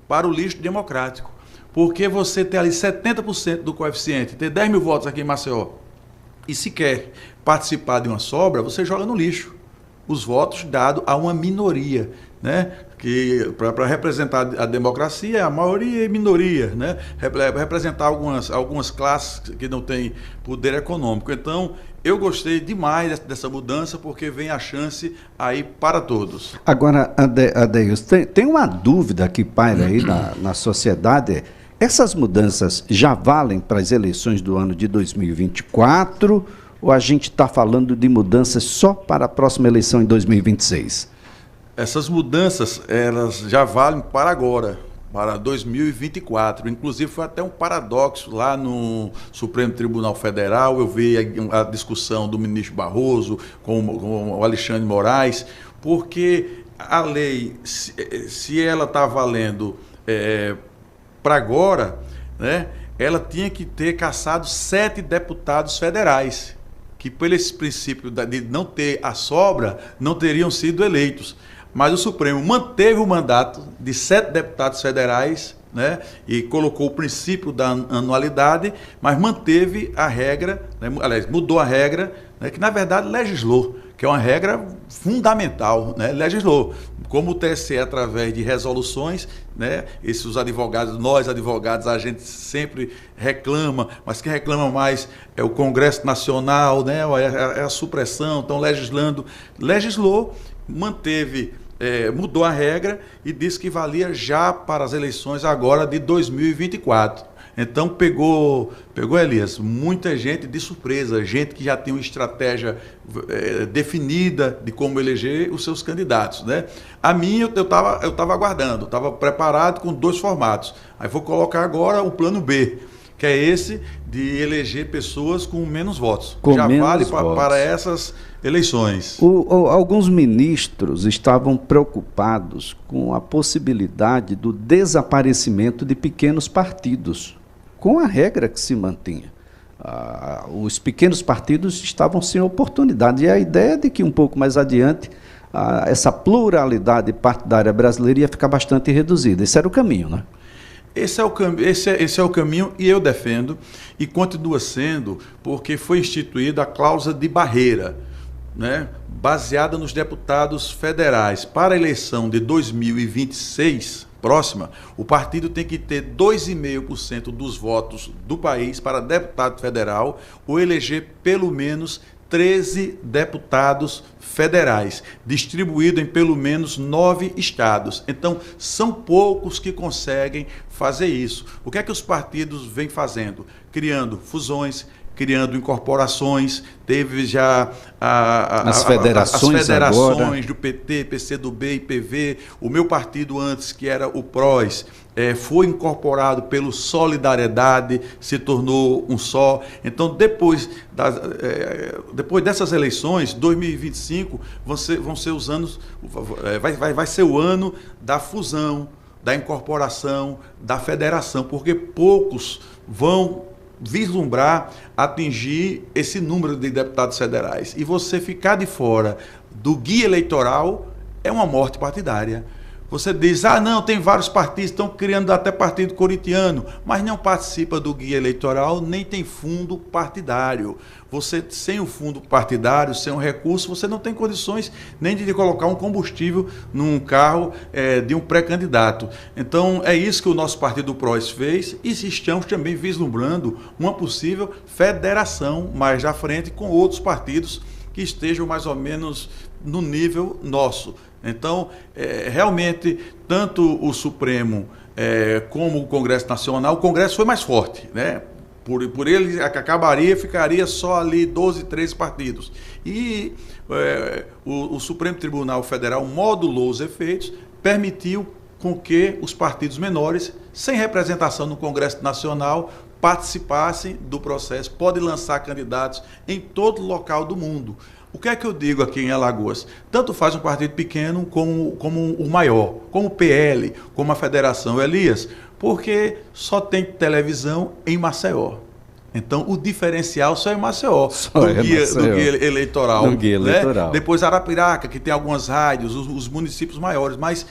para o lixo democrático, porque você tem ali 70% do coeficiente, ter 10 mil votos aqui em Maceió, e se quer participar de uma sobra, você joga no lixo os votos dados a uma minoria, né? Que para representar a democracia, a maioria e minoria, né? Representar algumas classes que não têm poder econômico. Então, eu gostei demais dessa mudança, porque vem a chance aí para todos. Agora, Adeilson, tem uma dúvida que paira aí na sociedade. Essas mudanças já valem para as eleições do ano de 2024, ou a gente está falando de mudanças só para a próxima eleição em 2026? Essas mudanças, elas já valem para agora, para 2024. Inclusive, foi até um paradoxo lá no Supremo Tribunal Federal. Eu vi a discussão do ministro Barroso com o Alexandre de Moraes, porque a lei, se ela está valendo para agora, né, ela tinha que ter cassado 7 deputados federais, que pelo esse princípio de não ter a sobra, não teriam sido eleitos. Mas o Supremo manteve o mandato de 7 deputados federais, né, e colocou o princípio da anualidade, mas manteve a regra, né, aliás, mudou a regra, né, que na verdade legislou, que é uma regra fundamental, né, legislou. Como o TSE, através de resoluções, né, esses advogados, nós advogados, a gente sempre reclama, mas quem reclama mais é o Congresso Nacional, né, é a supressão, estão legislou, manteve, mudou a regra e disse que valia já para as eleições agora de 2024. Então pegou, Elias, muita gente de surpresa, gente que já tem uma estratégia definida de como eleger os seus candidatos, né? A minha eu estava aguardando, estava preparado com 2 formatos. Aí vou colocar agora o plano B, que é esse de eleger pessoas com menos votos. Já vale para essas eleições. Alguns ministros estavam preocupados com a possibilidade do desaparecimento de pequenos partidos, com a regra que se mantinha. Os pequenos partidos estavam sem oportunidade, e a ideia de que um pouco mais adiante essa pluralidade partidária brasileira ia ficar bastante reduzida. Esse era o caminho, né? Esse é o caminho, e eu defendo, e continua sendo, porque foi instituída a cláusula de barreira, né, baseada nos deputados federais. Para a eleição de 2026, próxima, o partido tem que ter 2,5% dos votos do país para deputado federal, ou eleger pelo menos 13 deputados federais, distribuídos em pelo menos 9 estados. Então, são poucos que conseguem fazer isso. O que é que os partidos vêm fazendo? Criando fusões, criando incorporações, teve já as federações do PT, PCdoB e PV. O meu partido antes, que era o PROS, foi incorporado pelo Solidariedade, se tornou um só. Então, depois dessas eleições, 2025, vão ser os anos, vai ser o ano da fusão, da incorporação, da federação, porque poucos vão vislumbrar atingir esse número de deputados federais. E você ficar de fora do guia eleitoral é uma morte partidária. Você diz, não, tem vários partidos, estão criando até partido corintiano, mas não participa do guia eleitoral, nem tem fundo partidário. Você, sem o fundo partidário, sem um recurso, você não tem condições nem de colocar um combustível num carro de um pré-candidato. Então, é isso que o nosso partido PROS fez, e estamos também vislumbrando uma possível federação mais à frente com outros partidos que estejam mais ou menos no nível nosso. Então, realmente, tanto o Supremo como o Congresso Nacional, o Congresso foi mais forte, né? Por ele ficaria só ali 12, 13 partidos. E o Supremo Tribunal Federal modulou os efeitos, permitiu com que os partidos menores, sem representação no Congresso Nacional, participassem do processo, podem lançar candidatos em todo local do mundo. O que é que eu digo aqui em Alagoas? Tanto faz um partido pequeno como o maior, como o PL, como a Federação Elias, porque só tem televisão em Maceió. Então, o diferencial só é em Maceió, do guia eleitoral. Do guia eleitoral. Né? Depois Arapiraca, que tem algumas rádios, os municípios maiores, mas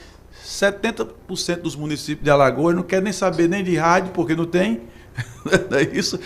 70% dos municípios de Alagoas não querem nem saber nem de rádio, porque não tem. Isso,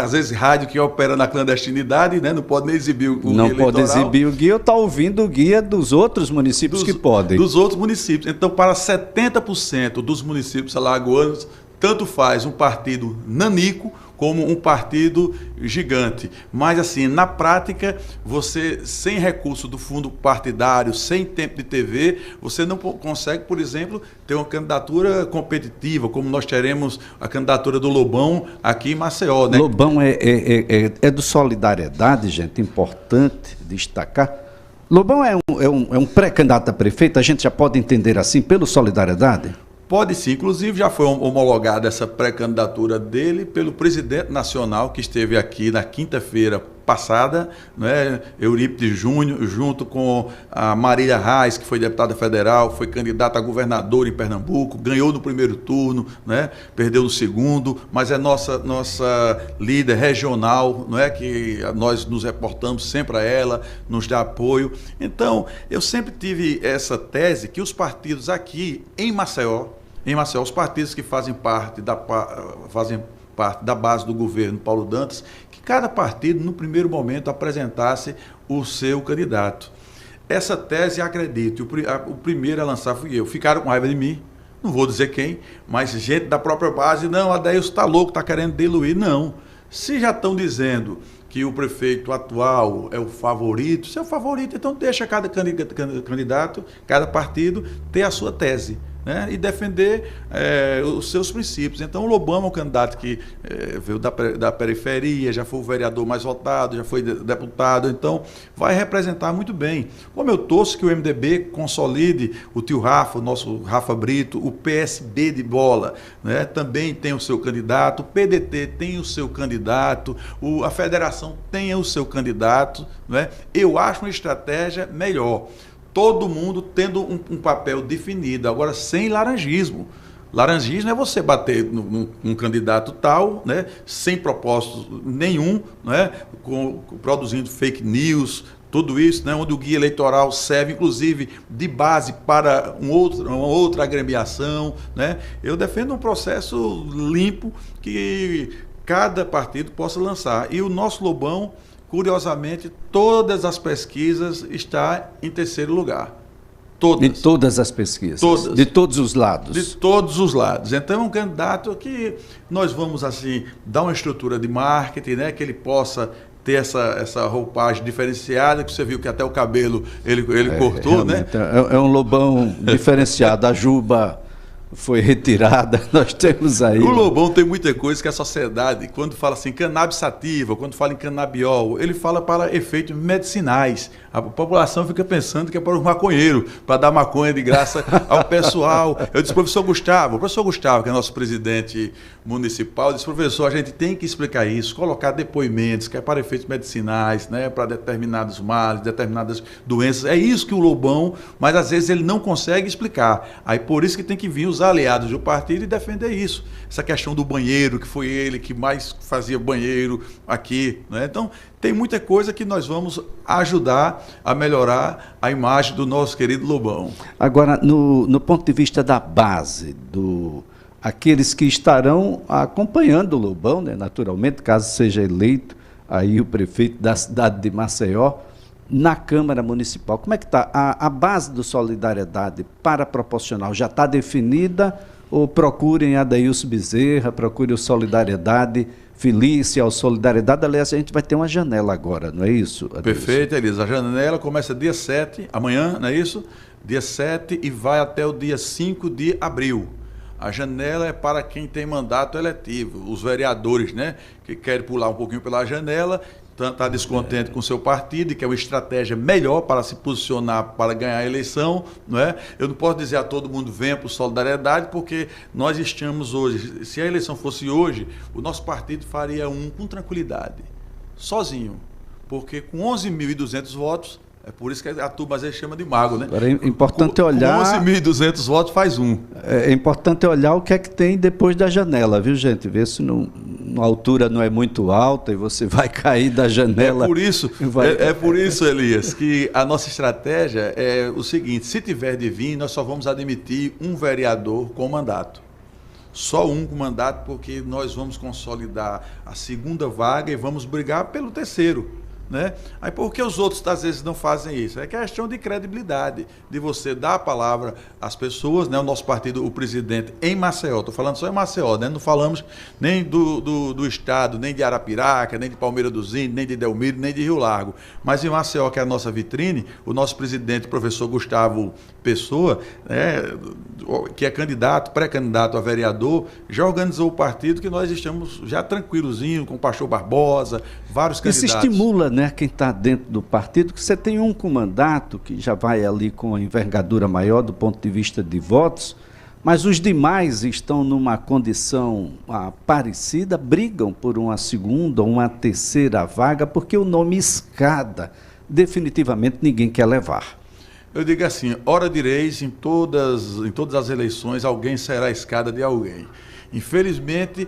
às vezes rádio que opera na clandestinidade, né? Não pode nem exibir o guia eleitoral. Não pode exibir o guia, ou está ouvindo o guia dos outros municípios que podem. Dos outros municípios. Então, para 70% dos municípios alagoanos, tanto faz um partido nanico como um partido gigante. Mas, assim, na prática, você, sem recurso do fundo partidário, sem tempo de TV, você não consegue, por exemplo, ter uma candidatura competitiva, como nós teremos a candidatura do Lobão aqui em Maceió, né? Lobão é do Solidariedade, gente, importante destacar. Lobão é um pré-candidato a prefeito, a gente já pode entender assim, pelo Solidariedade? Pode sim, inclusive já foi homologada essa pré-candidatura dele pelo presidente nacional que esteve aqui na quinta-feira passada, né, Eurípides Júnior, junto com a Marília Reis, que foi deputada federal, foi candidata a governador em Pernambuco, ganhou no primeiro turno, né, perdeu no segundo, mas é nossa líder regional, não é, que nós nos reportamos sempre a ela, nos dá apoio. Então, eu sempre tive essa tese que os partidos aqui em Maceió, os partidos que fazem parte da base do governo Paulo Dantas, que cada partido, no primeiro momento, apresentasse o seu candidato. Essa tese, acredito, o primeiro a lançar fui eu. Ficaram com raiva de mim, não vou dizer quem, mas gente da própria base, não, Adeilson está louco, está querendo diluir. Não. Se já estão dizendo que o prefeito atual é o favorito, se é o favorito, então deixa cada candidato, cada partido, ter a sua tese, né, e defender os seus princípios. Então, o Lobão é um candidato que veio da periferia, já foi o vereador mais votado, já foi deputado, então vai representar muito bem. Como eu torço que o MDB consolide o tio Rafa, o nosso Rafa Brito, o PSB de bola, né, também tem o seu candidato, o PDT tem o seu candidato, a federação tem o seu candidato, né? Eu acho uma estratégia melhor. Todo mundo tendo um papel definido, agora sem laranjismo. Laranjismo é você bater num candidato tal, né, sem propósito nenhum, né, produzindo fake news, tudo isso, né, onde o guia eleitoral serve, inclusive, de base para uma outra agremiação, né. Eu defendo um processo limpo que cada partido possa lançar. E o nosso Lobão, curiosamente, todas as pesquisas está em terceiro lugar. Todas. De todas as pesquisas? Todas. De todos os lados? De todos os lados. Então, é um candidato que nós vamos, assim, dar uma estrutura de marketing, né, que ele possa ter essa roupagem diferenciada, que você viu que até o cabelo ele cortou, né? É um Lobão diferenciado. A juba foi retirada, nós temos aí... O Lobão tem muita coisa que a sociedade, quando fala assim, cannabis sativa, quando fala em canabiol, ele fala para efeitos medicinais. A população fica pensando que é para os maconheiros, para dar maconha de graça ao pessoal. Eu disse, professor Gustavo, que é nosso presidente municipal, disse, professor, a gente tem que explicar isso, colocar depoimentos, que é para efeitos medicinais, né, para determinados males, determinadas doenças. É isso que o Lobão, mas às vezes ele não consegue explicar. Aí por isso que tem que vir os aliados do partido e defender isso. Essa questão do banheiro, que foi ele que mais fazia banheiro aqui, né? Então, tem muita coisa que nós vamos ajudar a melhorar a imagem do nosso querido Lobão. Agora, no ponto de vista da base, aqueles que estarão acompanhando o Lobão, né, naturalmente, caso seja eleito aí o prefeito da cidade de Maceió, na Câmara Municipal, como é que está? A base do Solidariedade Paraproporcional já está definida ou procurem Adailson Bezerra, procurem o Solidariedade, Felícia, o Solidariedade? Aliás, a gente vai ter uma janela agora, não é isso, Adailson? Perfeito, Elisa. A janela começa dia 7, amanhã, não é isso? Dia 7 e vai até o dia 5 de abril. A janela é para quem tem mandato eletivo, os vereadores, né, que querem pular um pouquinho pela janela, está descontente com o seu partido e quer uma estratégia melhor para se posicionar para ganhar a eleição, não é? Eu não posso dizer a todo mundo venha para o Solidariedade, porque nós estamos hoje, se a eleição fosse hoje, o nosso partido faria com tranquilidade, sozinho, porque com 11.200 votos, é por isso que a turma às vezes chama de mago, né? Agora é importante olhar... Com 11.200 votos faz É importante olhar o que é que tem depois da janela, viu, gente? Ver se a altura não é muito alta e você vai cair da janela. É por isso, Elias, que a nossa estratégia é o seguinte: se tiver de vir, nós só vamos admitir um vereador com mandato. Só um com mandato, porque nós vamos consolidar a segunda vaga e vamos brigar pelo terceiro. Né? Aí por que os outros às vezes não fazem isso? É questão de credibilidade, de você dar a palavra às pessoas, né? O nosso partido, o presidente em Maceió, estou falando só em Maceió, né? Não falamos nem do estado, nem de Arapiraca, nem de Palmeira dos Índios, nem de Delmiro, nem de Rio Largo, mas em Maceió, que é a nossa vitrine, o nosso presidente, o professor Gustavo Pessoa, né? Que é pré-candidato a vereador, já organizou o partido, que nós estamos já tranquilozinho, com o Pastor Barbosa, vários candidatos. Isso estimula, né, quem está dentro do partido, que você tem um com mandato, que já vai ali com a envergadura maior do ponto de vista de votos, mas os demais estão numa condição parecida, brigam por uma segunda ou uma terceira vaga, porque o nome escada, definitivamente ninguém quer levar. Eu digo assim, ora direis, em todas as eleições, alguém será a escada de alguém. Infelizmente,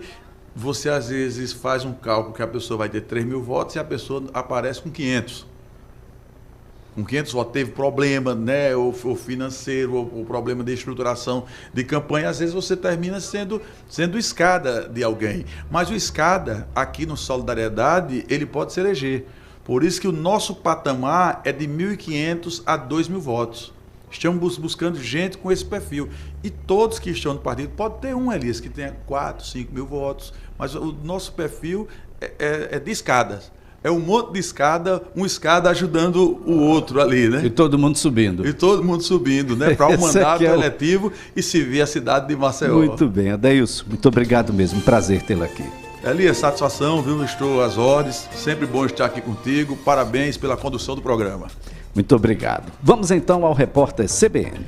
você às vezes faz um cálculo que a pessoa vai ter 3.000 votos e a pessoa aparece com 500. Com 500 votos teve problema, né, ou financeiro, ou problema de estruturação de campanha, às vezes você termina sendo escada de alguém. Mas o escada, aqui no Solidariedade, ele pode se eleger. Por isso que o nosso patamar é de 1.500 a 2.000 votos. Estamos buscando gente com esse perfil. E todos que estão no partido, pode ter um, Elias, que tenha 4, 5 mil votos, mas o nosso perfil é de escadas. É um monte de escada, um escada ajudando o outro ali, né? E todo mundo subindo. E todo mundo subindo, né? Para o mandato eletivo e servir a cidade de Maceió. Muito bem, Adailson, muito obrigado mesmo, prazer tê-lo aqui. Elias, satisfação, viu? Estou às ordens, sempre bom estar aqui contigo, parabéns pela condução do programa. Muito obrigado. Vamos então ao repórter CBN.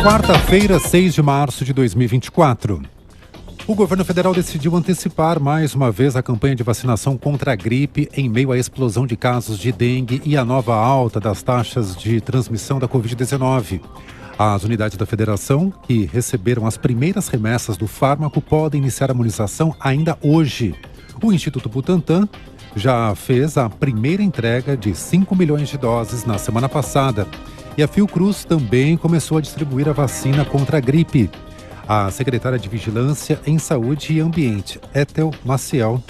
Quarta-feira, 6 de março de 2024. O governo federal decidiu antecipar mais uma vez a campanha de vacinação contra a gripe em meio à explosão de casos de dengue e à nova alta das taxas de transmissão da Covid-19. As unidades da federação, que receberam as primeiras remessas do fármaco, podem iniciar a imunização ainda hoje. O Instituto Butantan já fez a primeira entrega de 5 milhões de doses na semana passada. E a Fiocruz também começou a distribuir a vacina contra a gripe. A secretária de Vigilância em Saúde e Ambiente, Ethel Maciel,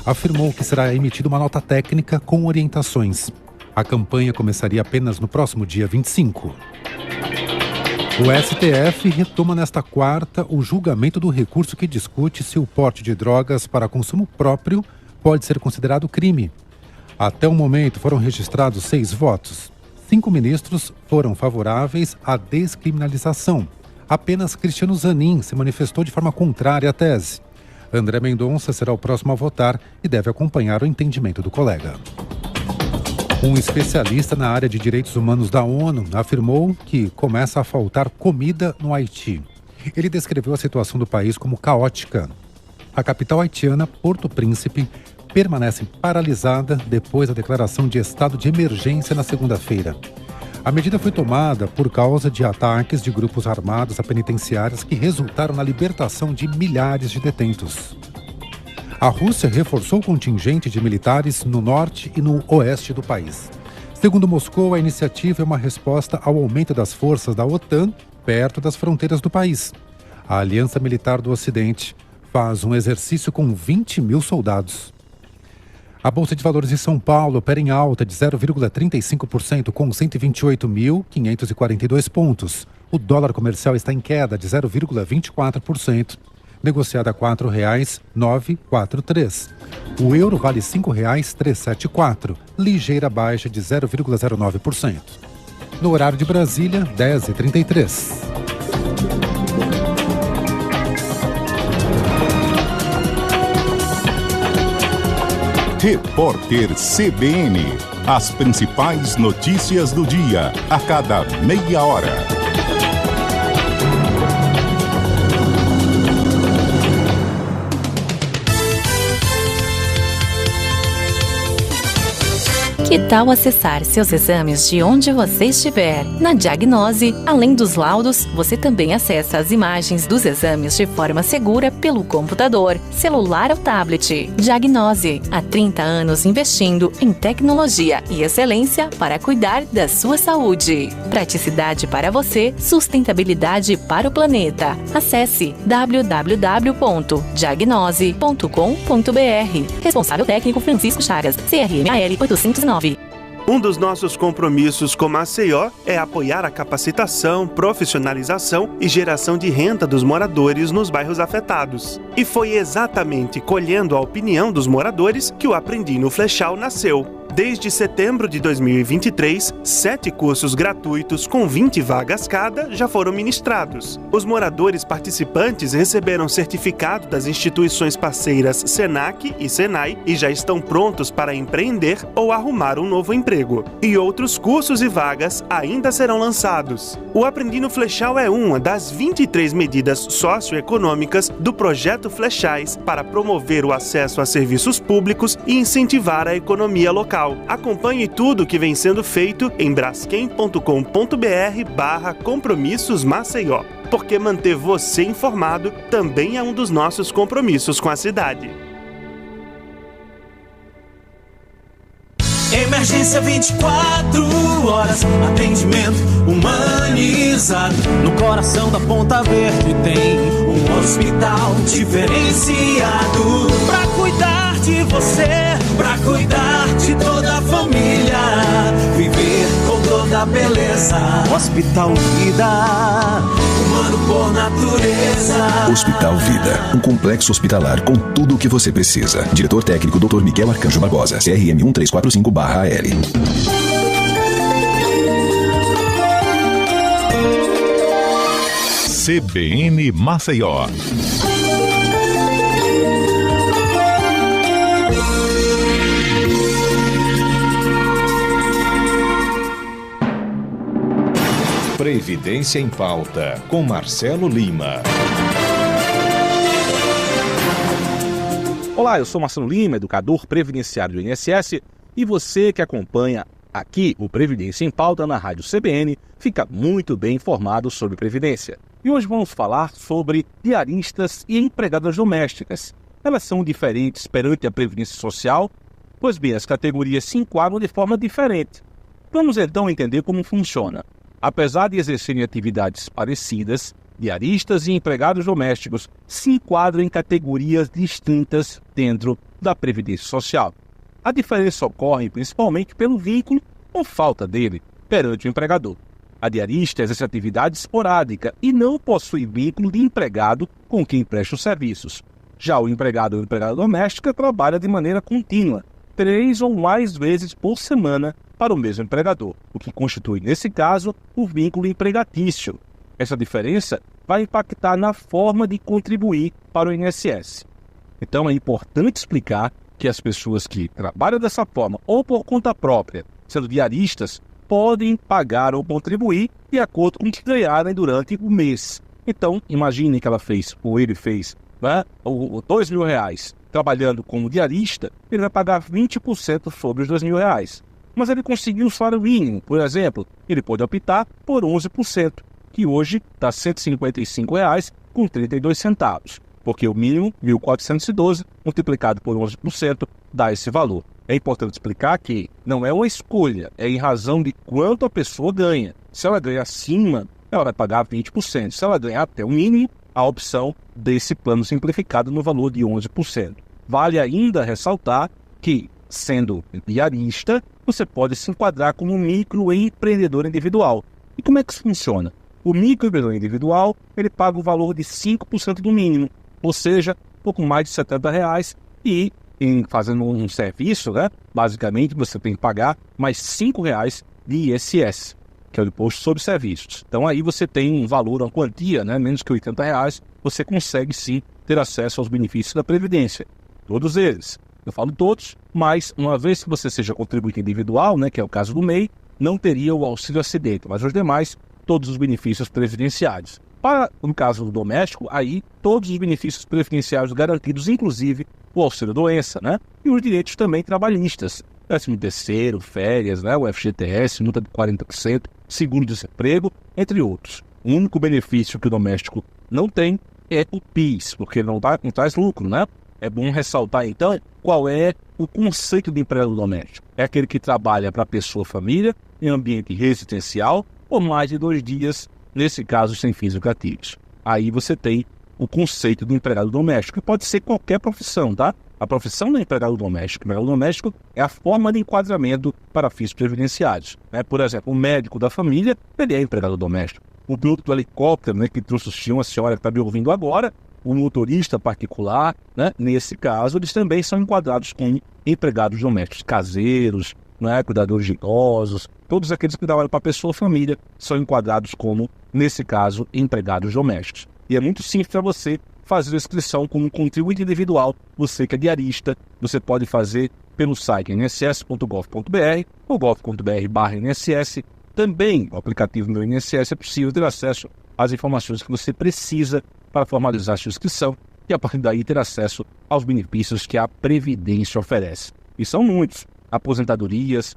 afirmou que será emitida uma nota técnica com orientações. A campanha começaria apenas no próximo dia 25. O STF retoma nesta quarta o julgamento do recurso que discute se o porte de drogas para consumo próprio pode ser considerado crime. Até o momento foram registrados 6 votos. 5 ministros foram favoráveis à descriminalização. Apenas Cristiano Zanin se manifestou de forma contrária à tese. André Mendonça será o próximo a votar e deve acompanhar o entendimento do colega. Um especialista na área de direitos humanos da ONU afirmou que começa a faltar comida no Haiti. Ele descreveu a situação do país como caótica. A capital haitiana, Porto Príncipe, permanece paralisada depois da declaração de estado de emergência na segunda-feira. A medida foi tomada por causa de ataques de grupos armados a penitenciárias que resultaram na libertação de milhares de detentos. A Rússia reforçou o contingente de militares no norte e no oeste do país. Segundo Moscou, a iniciativa é uma resposta ao aumento das forças da OTAN perto das fronteiras do país. A Aliança Militar do Ocidente faz um exercício com 20 mil soldados. A Bolsa de Valores de São Paulo opera em alta de 0,35% com 128.542 pontos. O dólar comercial está em queda de 0,24%. Negociado a R$ 4,943. O euro vale R$ 5,374, ligeira baixa de 0,09%. No horário de Brasília, 10h33. Repórter CBN. As principais notícias do dia, a cada meia hora. Que tal acessar seus exames de onde você estiver? Na Diagnose, além dos laudos, você também acessa as imagens dos exames de forma segura pelo computador, celular ou tablet. Diagnose, há 30 anos investindo em tecnologia e excelência para cuidar da sua saúde. Praticidade para você, sustentabilidade para o planeta. Acesse www.diagnose.com.br. Responsável técnico Francisco Chagas, CRMAL 809. Um dos nossos compromissos com Maceió é apoiar a capacitação, profissionalização e geração de renda dos moradores nos bairros afetados. E foi exatamente colhendo a opinião dos moradores que o Aprendi no Flechal nasceu. Desde setembro de 2023, 7 cursos gratuitos com 20 vagas cada já foram ministrados. Os moradores participantes receberam certificado das instituições parceiras Senac e Senai e já estão prontos para empreender ou arrumar um novo emprego. E outros cursos e vagas ainda serão lançados. O Aprendi no Flechal é uma das 23 medidas socioeconômicas do Projeto Flechais para promover o acesso a serviços públicos e incentivar a economia local. Acompanhe tudo o que vem sendo feito em braskem.com.br/compromissos Maceió, porque manter você informado também é um dos nossos compromissos com a cidade. Emergência 24 horas, atendimento humanizado. No coração da Ponta Verde tem um hospital diferenciado pra cuidar de você, pra cuidar de toda a família, viver com toda a beleza. Hospital Vida, humano por natureza. Hospital Vida, um complexo hospitalar com tudo o que você precisa. Diretor técnico Dr. Miguel Arcanjo Barbosa, CRM 1345/AL. CBN Maceió. Previdência em Pauta, com Marcelo Lima. Olá, eu sou Marcelo Lima, educador previdenciário do INSS, e você que acompanha aqui o Previdência em Pauta na Rádio CBN fica muito bem informado sobre Previdência. E hoje vamos falar sobre diaristas e empregadas domésticas. Elas são diferentes perante a Previdência Social? Pois bem, as categorias se enquadram de forma diferente. Vamos então entender como funciona. Apesar de exercerem atividades parecidas, diaristas e empregados domésticos se enquadram em categorias distintas dentro da Previdência Social. A diferença ocorre principalmente pelo vínculo ou falta dele perante o empregador. A diarista exerce atividade esporádica e não possui vínculo de empregado com quem presta os serviços. Já o empregado ou empregada doméstica trabalha de maneira contínua, 3 ou mais vezes por semana para o mesmo empregador, o que constitui, nesse caso, o vínculo empregatício. Essa diferença vai impactar na forma de contribuir para o INSS. Então é importante explicar que as pessoas que trabalham dessa forma ou por conta própria, sendo diaristas, podem pagar ou contribuir de acordo com o que ganharem durante o mês. Então, imagine que ela fez, ou ele fez, né, R$2.000 trabalhando como diarista, ele vai pagar 20% sobre os R$2.000. Mas ele conseguiu o salário mínimo, por exemplo, ele pode optar por 11%, que hoje está R$ 155,32, porque o mínimo, 1.412, multiplicado por 11%, dá esse valor. É importante explicar que não é uma escolha, é em razão de quanto a pessoa ganha. Se ela ganha acima, ela vai pagar 20%. Se ela ganhar até o mínimo, a opção desse plano simplificado no valor de 11%. Vale ainda ressaltar que, sendo diarista, você pode se enquadrar como microempreendedor individual. E como é que isso funciona? O microempreendedor individual, ele paga o valor de 5% do mínimo, ou seja, pouco mais de R$70, e fazendo um serviço, né, basicamente você tem que pagar mais R$5 de ISS, que é o Imposto sobre Serviços. Então aí você tem um valor, uma quantia, né, menos que R$80, você consegue sim ter acesso aos benefícios da Previdência. Todos eles. Eu falo todos, mas uma vez que você seja contribuinte individual, né, que é o caso do MEI, não teria o auxílio acidente, mas os demais, todos os benefícios previdenciários. Para no caso do doméstico, aí todos os benefícios previdenciários garantidos, inclusive o auxílio doença, né? E os direitos também trabalhistas, 13º, férias, né? O FGTS, multa de 40%, seguro-desemprego, entre outros. O único benefício que o doméstico não tem é o PIS, porque não traz lucro, né? É bom ressaltar, então, qual é o conceito de empregado doméstico. É aquele que trabalha para a pessoa família, em ambiente residencial, por mais de 2 dias, nesse caso, sem fins lucrativos. Aí você tem o conceito do empregado doméstico, que pode ser qualquer profissão, tá? A profissão do empregado doméstico. O empregado doméstico é a forma de enquadramento para fins previdenciários, né? Por exemplo, o médico da família, ele é empregado doméstico. O piloto do helicóptero, né, que trouxe o senhor, a senhora que está me ouvindo agora, o motorista particular, né, nesse caso, eles também são enquadrados como empregados domésticos, caseiros, né, cuidadores de idosos, todos aqueles que trabalham para a pessoa família são enquadrados como, nesse caso, empregados domésticos. E é muito simples para você fazer a inscrição como um contribuinte individual. Você que é diarista, você pode fazer pelo site nss.gov.br ou gov.br/INSS. Também, o aplicativo do INSS é possível ter acesso às informações que você precisa para formalizar a sua inscrição e, a partir daí, ter acesso aos benefícios que a Previdência oferece. E são muitos. Aposentadorias,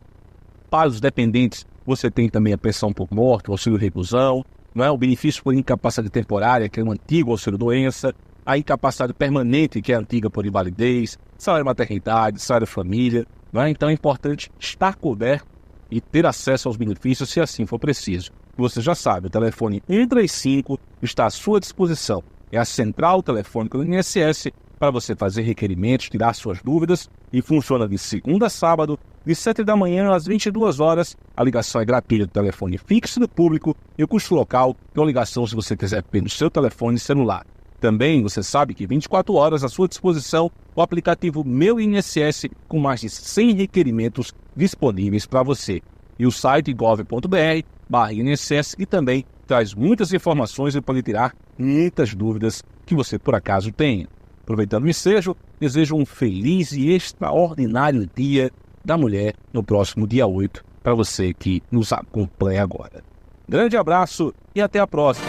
para os dependentes, você tem também a pensão por morte, o auxílio reclusão, não é? O benefício por incapacidade temporária, que é o antigo auxílio doença, a incapacidade permanente, que é a antiga por invalidez, salário maternidade, salário família, não é? Então é importante estar coberto e ter acesso aos benefícios se assim for preciso. Você já sabe, o telefone 135 está à sua disposição. É a central telefônica do INSS para você fazer requerimentos, tirar suas dúvidas, e funciona de segunda a sábado, de 7 da manhã às 22 horas. A ligação é gratuita do telefone fixo do público e o custo local é uma ligação se você quiser pelo seu telefone celular. Também você sabe que 24 horas à sua disposição o aplicativo Meu INSS com mais de 100 requerimentos disponíveis para você. E o site gov.br/INSS que também traz muitas informações e pode tirar muitas dúvidas que você por acaso tenha. Aproveitando o ensejo, desejo um feliz e extraordinário Dia da Mulher no próximo dia 8, para você que nos acompanha agora. Grande abraço e até a próxima.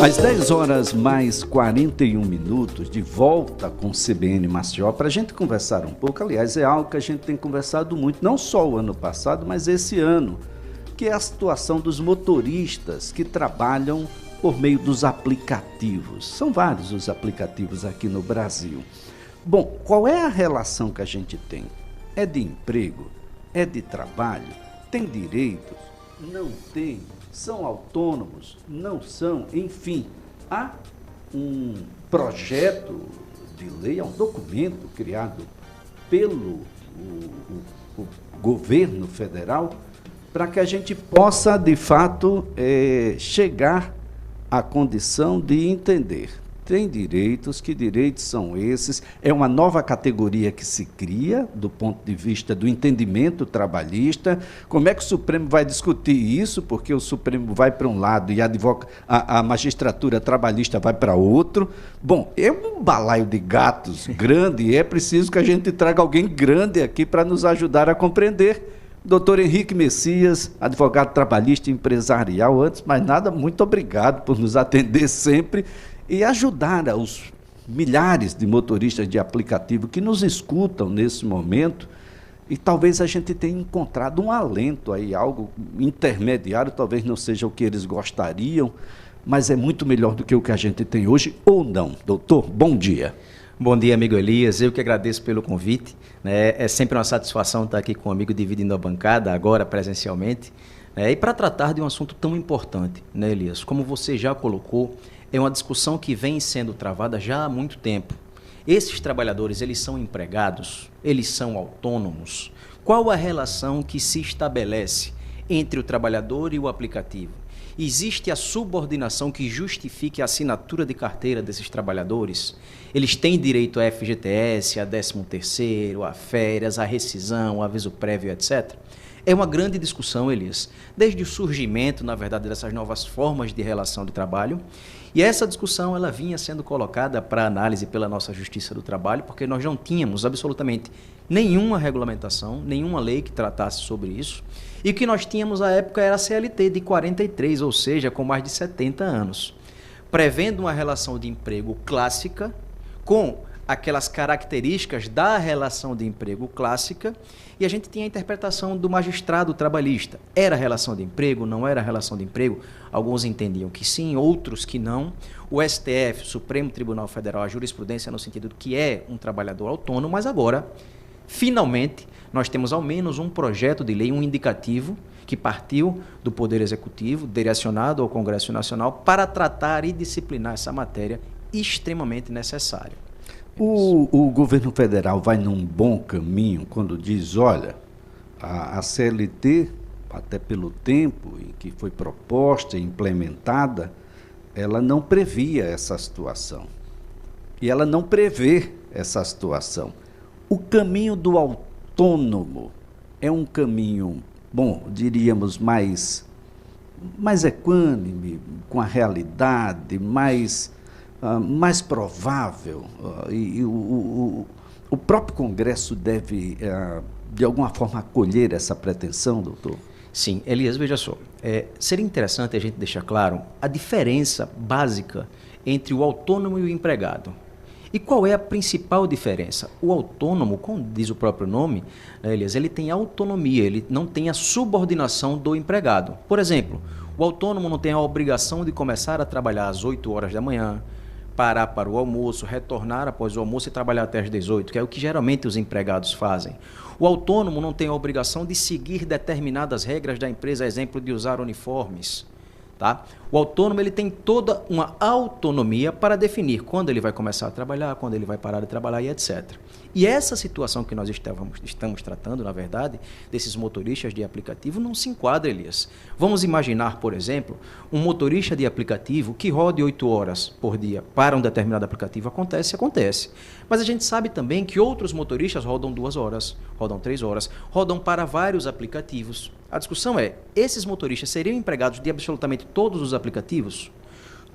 Às 10 horas mais 41 minutos, de volta com o CBN Maceió, para a gente conversar um pouco. Aliás, é algo que a gente tem conversado muito, não só o ano passado, mas esse ano, que é a situação dos motoristas que trabalham por meio dos aplicativos. São vários os aplicativos aqui no Brasil. Bom, qual é a relação que a gente tem? É de emprego? É de trabalho? Tem direitos? Não tem? São autônomos? Não são? Enfim, há um projeto de lei, há um documento criado pelo o governo federal para que a gente possa, de fato, chegar à condição de entender. tem direitos, que direitos são esses? É uma nova categoria que se cria do ponto de vista do entendimento trabalhista. Como é que o Supremo vai discutir isso? Porque o Supremo vai para um lado e a magistratura trabalhista vai para outro. Bom, é um balaio de gatos grande e é preciso que a gente traga alguém grande aqui para nos ajudar a compreender. Doutor Henrique Messias, advogado trabalhista e empresarial, antes de mais nada, muito obrigado por nos atender sempre e ajudar aos milhares de motoristas de aplicativo que nos escutam nesse momento, e talvez a gente tenha encontrado um alento aí, algo intermediário, talvez não seja o que eles gostariam, mas é muito melhor do que o que a gente tem hoje, ou não. Doutor, bom dia. Bom dia, amigo Elias, eu que agradeço pelo convite, né? É sempre uma satisfação estar aqui com o amigo dividindo a bancada, agora presencialmente, né? E para tratar de um assunto tão importante, né, Elias? Como você já colocou, é uma discussão que vem sendo travada já há muito tempo. Esses trabalhadores, eles são empregados? Eles são autônomos? Qual a relação que se estabelece entre o trabalhador e o aplicativo? Existe a subordinação que justifique a assinatura de carteira desses trabalhadores? Eles têm direito a FGTS, a 13º, a férias, a rescisão, a aviso prévio, etc.? É uma grande discussão, Elias, desde o surgimento, na verdade, dessas novas formas de relação de trabalho. E essa discussão ela vinha sendo colocada para análise pela nossa Justiça do Trabalho, porque nós não tínhamos absolutamente nenhuma regulamentação, nenhuma lei que tratasse sobre isso. E o que nós tínhamos à época era a CLT de 43, ou seja, com mais de 70 anos, prevendo uma relação de emprego clássica com aquelas características da relação de emprego clássica, e a gente tinha a interpretação do magistrado trabalhista. Era relação de emprego? Não era relação de emprego? Alguns entendiam que sim, outros que não. O STF, o Supremo Tribunal Federal, a jurisprudência no sentido de que é um trabalhador autônomo, mas agora, finalmente, nós temos ao menos um projeto de lei, um indicativo, que partiu do Poder Executivo, direcionado ao Congresso Nacional, para tratar e disciplinar essa matéria extremamente necessária. O governo federal vai num bom caminho quando diz, olha, a CLT, até pelo tempo em que foi proposta e implementada, ela não previa essa situação. E ela não prevê essa situação. O caminho do autônomo é um caminho, bom, diríamos, mais equânime, com a realidade, mais provável, e o próprio Congresso deve, de alguma forma, acolher essa pretensão, doutor? Sim, Elias, veja só, seria interessante a gente deixar claro a diferença básica entre o autônomo e o empregado. E qual é a principal diferença? O autônomo, como diz o próprio nome, Elias, ele tem autonomia, ele não tem a subordinação do empregado. Por exemplo, o autônomo não tem a obrigação de começar a trabalhar às 8 horas da manhã, parar para o almoço, retornar após o almoço e trabalhar até às 18, que é o que geralmente os empregados fazem. O autônomo não tem a obrigação de seguir determinadas regras da empresa, exemplo de usar uniformes. Tá? O autônomo ele tem toda uma autonomia para definir quando ele vai começar a trabalhar, quando ele vai parar de trabalhar e etc. E essa situação que nós estamos tratando, na verdade, desses motoristas de aplicativo, não se enquadra, Elias. Vamos imaginar, por exemplo, um motorista de aplicativo que rode 8 horas por dia para um determinado aplicativo. Acontece. Mas a gente sabe também que outros motoristas rodam 2 horas, rodam 3 horas, rodam para vários aplicativos. A discussão é, esses motoristas seriam empregados de absolutamente todos os aplicativos?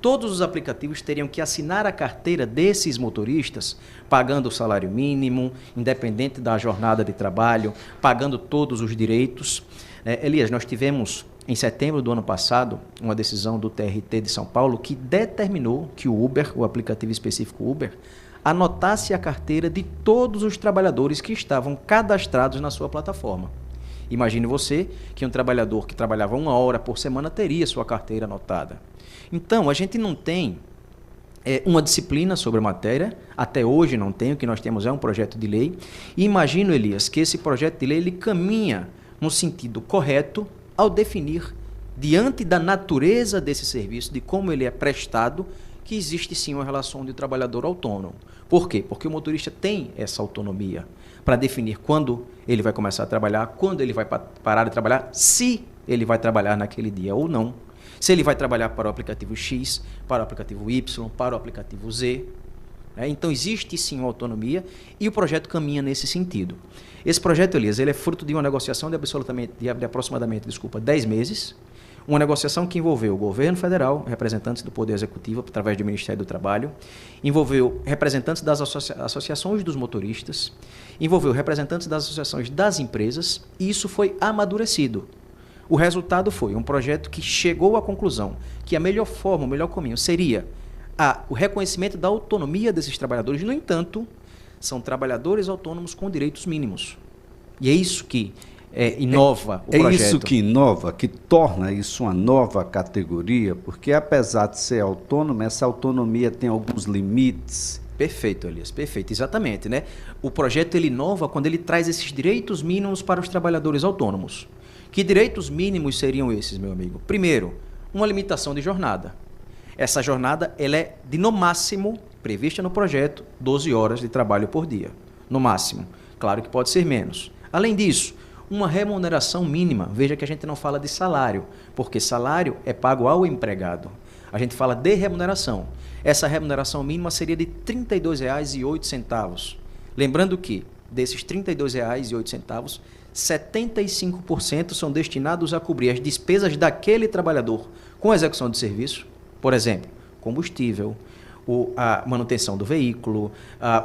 Todos os aplicativos teriam que assinar a carteira desses motoristas, pagando o salário mínimo, independente da jornada de trabalho, pagando todos os direitos. Elias, nós tivemos, em setembro do ano passado, uma decisão do TRT de São Paulo que determinou que o Uber, o aplicativo específico Uber, anotasse a carteira de todos os trabalhadores que estavam cadastrados na sua plataforma. Imagine você que um trabalhador que trabalhava 1 hora por semana teria sua carteira anotada. Então, a gente não tem uma disciplina sobre a matéria, até hoje não tem, o que nós temos é um projeto de lei. E imagino, Elias, que esse projeto de lei ele caminha no sentido correto ao definir, diante da natureza desse serviço, de como ele é prestado, que existe sim uma relação de trabalhador autônomo. Por quê? Porque o motorista tem essa autonomia para definir quando ele vai começar a trabalhar, quando ele vai parar de trabalhar, se ele vai trabalhar naquele dia ou não. Se ele vai trabalhar para o aplicativo X, para o aplicativo Y, para o aplicativo Z. Então existe sim uma autonomia e o projeto caminha nesse sentido. Esse projeto, Elias, ele é fruto de uma negociação de aproximadamente 10 meses, uma negociação que envolveu o governo federal, representantes do Poder Executivo através do Ministério do Trabalho, envolveu representantes das associações dos motoristas, envolveu representantes das associações das empresas e isso foi amadurecido. O resultado foi um projeto que chegou à conclusão que a melhor forma, o melhor caminho seria o reconhecimento da autonomia desses trabalhadores. No entanto, são trabalhadores autônomos com direitos mínimos. E é isso que inova o projeto. É isso que inova, que torna isso uma nova categoria, porque apesar de ser autônomo, essa autonomia tem alguns limites. Perfeito, Elias, perfeito, exatamente, né? O projeto ele inova quando ele traz esses direitos mínimos para os trabalhadores autônomos. Que direitos mínimos seriam esses, meu amigo? Primeiro, uma limitação de jornada. Essa jornada ela é de, no máximo, prevista no projeto, 12 horas de trabalho por dia. No máximo. Claro que pode ser menos. Além disso, uma remuneração mínima. Veja que a gente não fala de salário, porque salário é pago ao empregado. A gente fala de remuneração. Essa remuneração mínima seria de R$ 32,08. Lembrando que, desses R$ 32,08, 75% são destinados a cobrir as despesas daquele trabalhador com a execução de serviço. Por exemplo, combustível, a manutenção do veículo,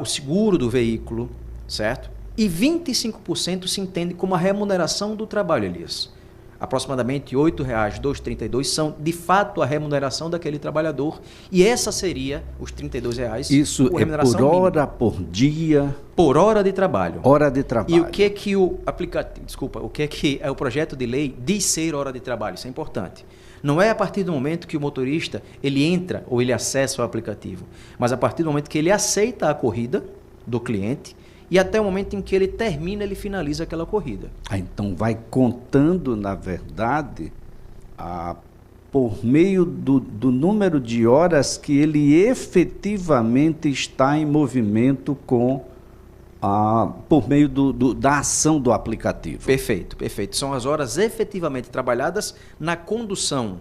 o seguro do veículo, certo? E 25% se entende como a remuneração do trabalho, Elias. Aproximadamente R$ 8,232 são, de fato, a remuneração daquele trabalhador. E essa seria os R$ 32,00. Isso é por hora, mínima. Por dia? Por hora de trabalho. Hora de trabalho. E o que é que o aplicativo, o que é o projeto de lei diz ser hora de trabalho? Isso é importante. Não é a partir do momento que o motorista ele entra ou ele acessa o aplicativo, mas a partir do momento que ele aceita a corrida do cliente e até o momento em que ele termina, ele finaliza aquela corrida. Então vai contando, na verdade, por meio do número de horas que ele efetivamente está em movimento por meio da ação do aplicativo. Perfeito, perfeito. São as horas efetivamente trabalhadas na condução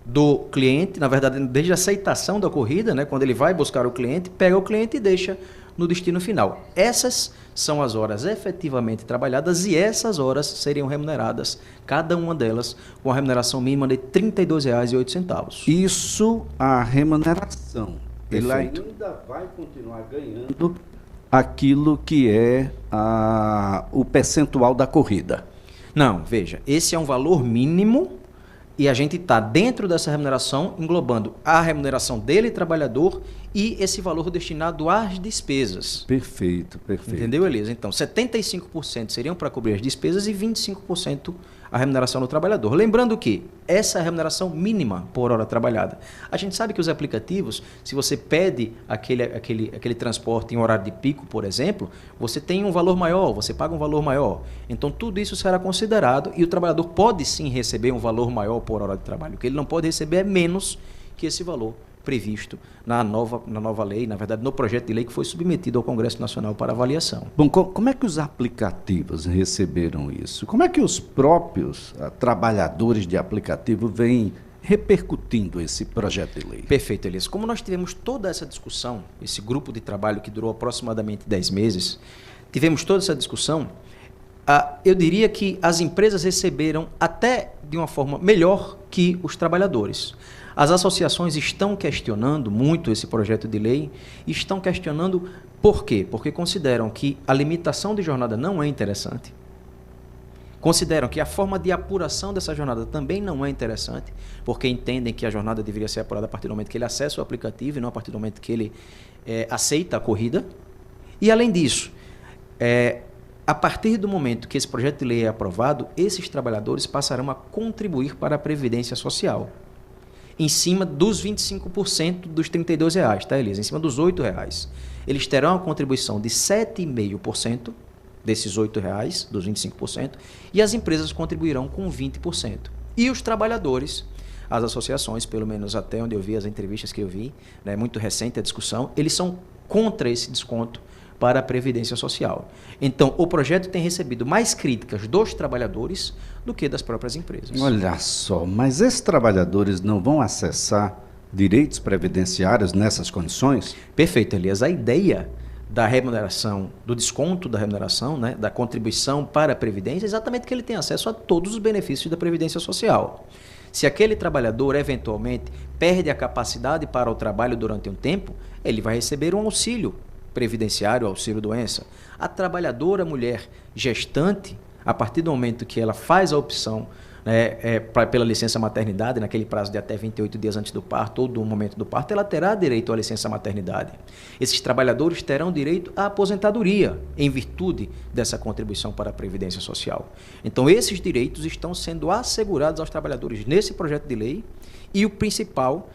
do cliente, na verdade, desde a aceitação da corrida, né, quando ele vai buscar o cliente, pega o cliente e deixa no destino final. Essas são as horas efetivamente trabalhadas e essas horas seriam remuneradas, cada uma delas, com a remuneração mínima de R$ 32,08. Isso a remuneração. Perfeito. Ele ainda vai continuar ganhando aquilo que é o percentual da corrida. Não, veja, esse é um valor mínimo e a gente está dentro dessa remuneração englobando a remuneração dele, trabalhador, e esse valor destinado às despesas. Perfeito, perfeito. Entendeu, Elias? Então, 75% seriam para cobrir as despesas e 25% a remuneração do trabalhador. Lembrando que essa é a remuneração mínima por hora trabalhada. A gente sabe que os aplicativos, se você pede aquele transporte em horário de pico, por exemplo, você tem um valor maior, você paga um valor maior. Então, tudo isso será considerado e o trabalhador pode sim receber um valor maior por hora de trabalho. O que ele não pode receber é menos que esse valor previsto na nova lei, na verdade, no projeto de lei que foi submetido ao Congresso Nacional para avaliação. Bom, como é que os aplicativos receberam isso? Como é que os próprios trabalhadores de aplicativo vêm repercutindo esse projeto de lei? Perfeito, Elias. Como nós tivemos toda essa discussão, esse grupo de trabalho que durou aproximadamente 10 meses, tivemos toda essa discussão, eu diria que as empresas receberam até de uma forma melhor que os trabalhadores. As associações estão questionando muito esse projeto de lei, estão questionando por quê? Porque consideram que a limitação de jornada não é interessante, consideram que a forma de apuração dessa jornada também não é interessante, porque entendem que a jornada deveria ser apurada a partir do momento que ele acessa o aplicativo e não a partir do momento que ele aceita a corrida. E, além disso, a partir do momento que esse projeto de lei é aprovado, esses trabalhadores passarão a contribuir para a Previdência Social, em cima dos 25% dos R$ 32,00, tá, Elisa? Em cima dos R$ 8,00. Eles terão a contribuição de 7,5% desses R$ 8,00, dos 25%, e as empresas contribuirão com 20%. E os trabalhadores, as associações, pelo menos até onde eu vi, as entrevistas que eu vi, né, muito recente a discussão, eles são contra esse desconto para a Previdência Social. Então, o projeto tem recebido mais críticas dos trabalhadores do que das próprias empresas. Olha só, mas esses trabalhadores não vão acessar direitos previdenciários nessas condições? Perfeito, Elias. A ideia da remuneração, do desconto da remuneração, né, da contribuição para a Previdência, é exatamente que ele tem acesso a todos os benefícios da Previdência Social. Se aquele trabalhador, eventualmente, perde a capacidade para o trabalho durante um tempo, ele vai receber um auxílio previdenciário, auxílio-doença. A trabalhadora mulher gestante, a partir do momento que ela faz a opção pela licença maternidade, naquele prazo de até 28 dias antes do parto ou do momento do parto, ela terá direito à licença maternidade. Esses trabalhadores terão direito à aposentadoria, em virtude dessa contribuição para a Previdência Social. Então, esses direitos estão sendo assegurados aos trabalhadores nesse projeto de lei e o principal,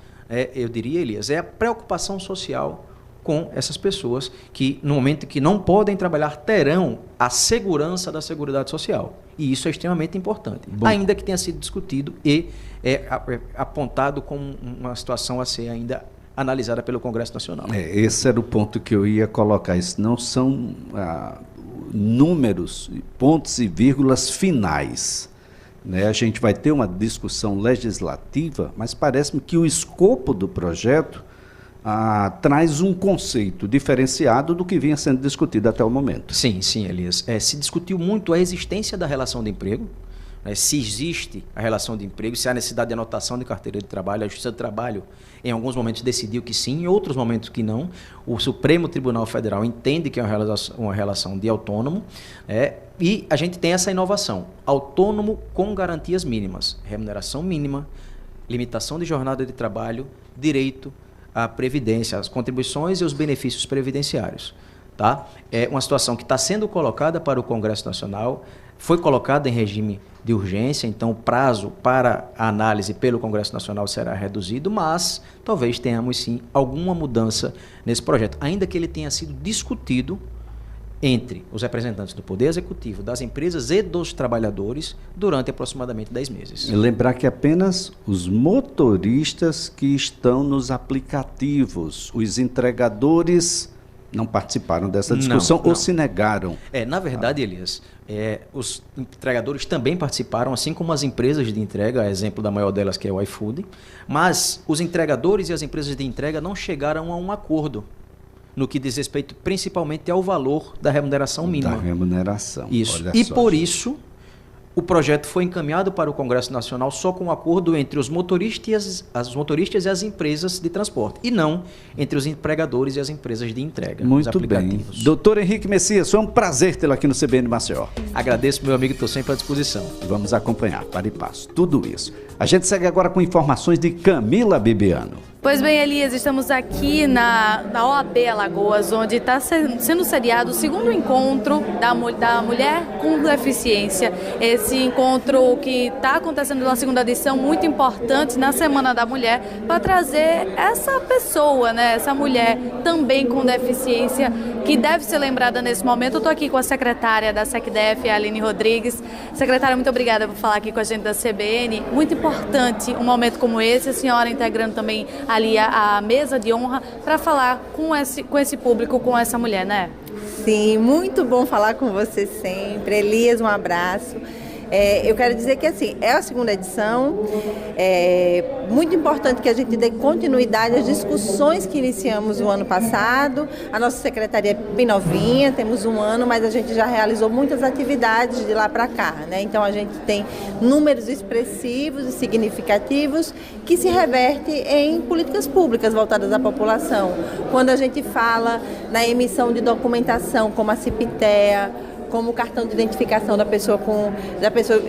eu diria, Elias, é a preocupação social com essas pessoas que, no momento que não podem trabalhar, terão a segurança da Seguridade Social. E isso é extremamente importante, ainda que tenha sido discutido e apontado como uma situação a ser ainda analisada pelo Congresso Nacional. Esse era o ponto que eu ia colocar. Isso não são números, pontos e vírgulas finais. A gente vai ter uma discussão legislativa, mas parece-me que o escopo do projeto traz um conceito diferenciado do que vinha sendo discutido até o momento. Sim, Elias. Se discutiu muito a existência da relação de emprego, se existe a relação de emprego, se há necessidade de anotação de carteira de trabalho. A Justiça do Trabalho, em alguns momentos, decidiu que sim, em outros momentos que não. O Supremo Tribunal Federal entende que é uma relação de autônomo, e a gente tem essa inovação: autônomo com garantias mínimas, remuneração mínima, limitação de jornada de trabalho, direito à previdência, as contribuições e os benefícios previdenciários. Tá? É uma situação que está sendo colocada para o Congresso Nacional, foi colocada em regime de urgência, então o prazo para a análise pelo Congresso Nacional será reduzido, mas talvez tenhamos sim alguma mudança nesse projeto, ainda que ele tenha sido discutido entre os representantes do Poder Executivo, das empresas e dos trabalhadores durante aproximadamente 10 meses. E lembrar que apenas os motoristas que estão nos aplicativos, os entregadores, não participaram dessa discussão ou se negaram. Na verdade, Elias, os entregadores também participaram, assim como as empresas de entrega, a exemplo da maior delas que é o iFood, mas os entregadores e as empresas de entrega não chegaram a um acordo no que diz respeito principalmente ao valor da remuneração mínima. Da remuneração. Isso. E por isso, o projeto foi encaminhado para o Congresso Nacional só com um acordo entre os motoristas e as empresas de transporte, e não entre os empregadores e as empresas de entrega. Muito bem. Doutor Henrique Messias, foi um prazer tê-lo aqui no CBN Maceió. Agradeço, meu amigo, estou sempre à disposição. Vamos acompanhar, para e passo, tudo isso. A gente segue agora com informações de Camila Bibiano. Pois bem, Elias, estamos aqui na OAB Alagoas, onde está sendo sediado o segundo encontro da mulher com deficiência. Esse encontro que está acontecendo na segunda edição, muito importante na Semana da Mulher, para trazer essa pessoa, essa mulher também com deficiência, que deve ser lembrada nesse momento. Eu estou aqui com a secretária da SECDEF, a Aline Rodrigues. Secretária, muito obrigada por falar aqui com a gente da CBN. Muito importante um momento como esse, a senhora integrando também ali a mesa de honra para falar com esse público, com essa mulher, né? Sim, muito bom falar com você sempre. Elias, um abraço. Eu quero dizer que assim, é a segunda edição, é muito importante que a gente dê continuidade às discussões que iniciamos o ano passado. A nossa secretaria é bem novinha, temos um ano, mas a gente já realizou muitas atividades de lá para cá, né? Então a gente tem números expressivos e significativos que se revertem em políticas públicas voltadas à população. Quando a gente fala na emissão de documentação como a CIPTEA, como o cartão de identificação da pessoa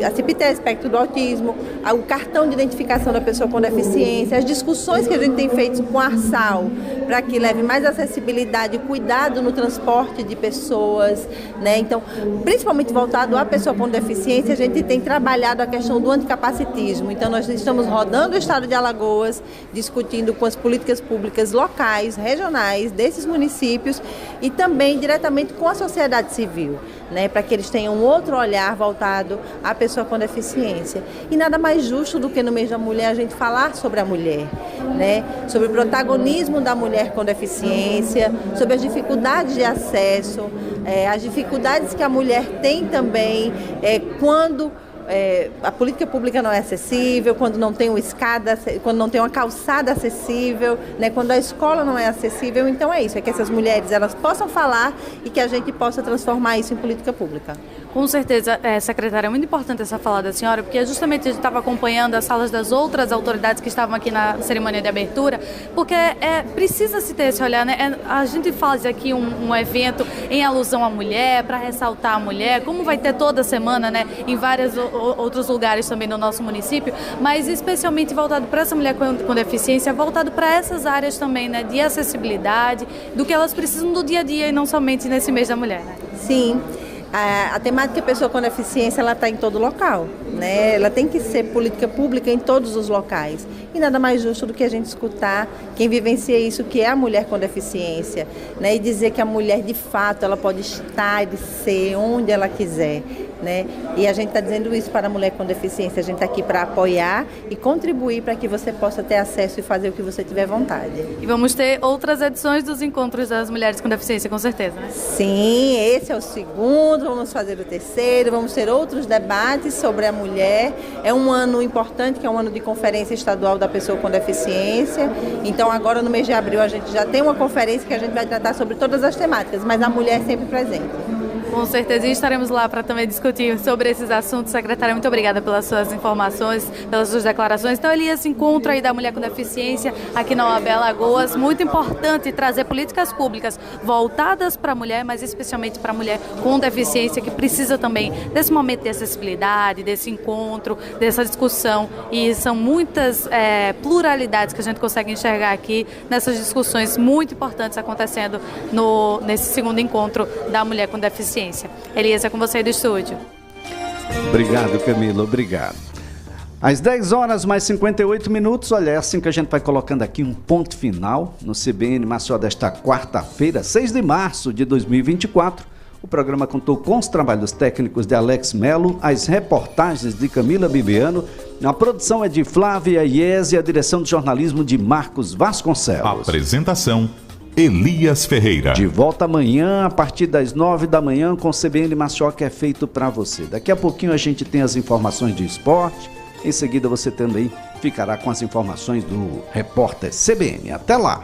a CIPTEA, espectro do autismo, o cartão de identificação da pessoa com deficiência, as discussões que a gente tem feito com a ARSAL, para que leve mais acessibilidade e cuidado no transporte de pessoas, né? Então, principalmente voltado à pessoa com deficiência, a gente tem trabalhado a questão do anticapacitismo. Então, nós estamos rodando o estado de Alagoas, discutindo com as políticas públicas locais, regionais, desses municípios e também diretamente com a sociedade civil. né, para que eles tenham outro olhar voltado à pessoa com deficiência. E nada mais justo do que no mês da mulher a gente falar sobre a mulher, né, sobre o protagonismo da mulher com deficiência, sobre as dificuldades de acesso, as dificuldades que a mulher tem também quando a política pública não é acessível, quando não tem uma escada, quando não tem uma calçada acessível, né, quando a escola não é acessível. Então é isso, é que essas mulheres elas possam falar e que a gente possa transformar isso em política pública. Com certeza, secretária, é muito importante essa fala da senhora, porque justamente a gente estava acompanhando as falas das outras autoridades que estavam aqui na cerimônia de abertura, porque precisa se ter esse olhar, né? A gente faz aqui um evento em alusão à mulher, para ressaltar a mulher, como vai ter toda semana, né, em vários outros lugares também no nosso município, mas especialmente voltado para essa mulher com deficiência, voltado para essas áreas também, né, de acessibilidade, do que elas precisam do dia a dia e não somente nesse mês da mulher, né? Sim. A temática pessoa com deficiência, ela está em todo local, né? Ela tem que ser política pública em todos os locais. E nada mais justo do que a gente escutar quem vivencia isso, que é a mulher com deficiência, né? E dizer que a mulher, de fato, ela pode estar e ser onde ela quiser, né? E a gente está dizendo isso para a mulher com deficiência. A gente está aqui para apoiar e contribuir para que você possa ter acesso e fazer o que você tiver vontade. E vamos ter outras edições dos encontros das mulheres com deficiência, com certeza, né? Sim, esse é o segundo, vamos fazer o terceiro, vamos ter outros debates sobre a mulher. É um ano importante, que é um ano de conferência estadual da pessoa com deficiência. Então agora no mês de abril a gente já tem uma conferência que a gente vai tratar sobre todas as temáticas, mas a mulher sempre presente. Com certeza, e estaremos lá para também discutir sobre esses assuntos. Secretária, muito obrigada pelas suas informações, pelas suas declarações. Então, Elias, encontro aí da mulher com deficiência aqui na OAB Alagoas. Muito importante trazer políticas públicas voltadas para a mulher, mas especialmente para a mulher com deficiência, que precisa também desse momento de acessibilidade, desse encontro, dessa discussão. E são muitas pluralidades que a gente consegue enxergar aqui nessas discussões muito importantes acontecendo nesse segundo encontro da mulher com deficiência. Elias, é com você aí do estúdio. Obrigado, Camila, obrigado. Às 10 horas mais 58 minutos, olha, é assim que a gente vai colocando aqui um ponto final no CBN Maceió desta quarta-feira, 6 de março de 2024. O programa contou com os trabalhos técnicos de Alex Melo, as reportagens de Camila Bibiano, a produção é de Flávia Iese e a direção de jornalismo de Marcos Vasconcelos. Apresentação: Elias Ferreira. De volta amanhã, a partir das 9 da manhã, com o CBN Maceió, que é feito para você. Daqui a pouquinho a gente tem as informações de esporte. Em seguida você também ficará com as informações do repórter CBN. Até lá!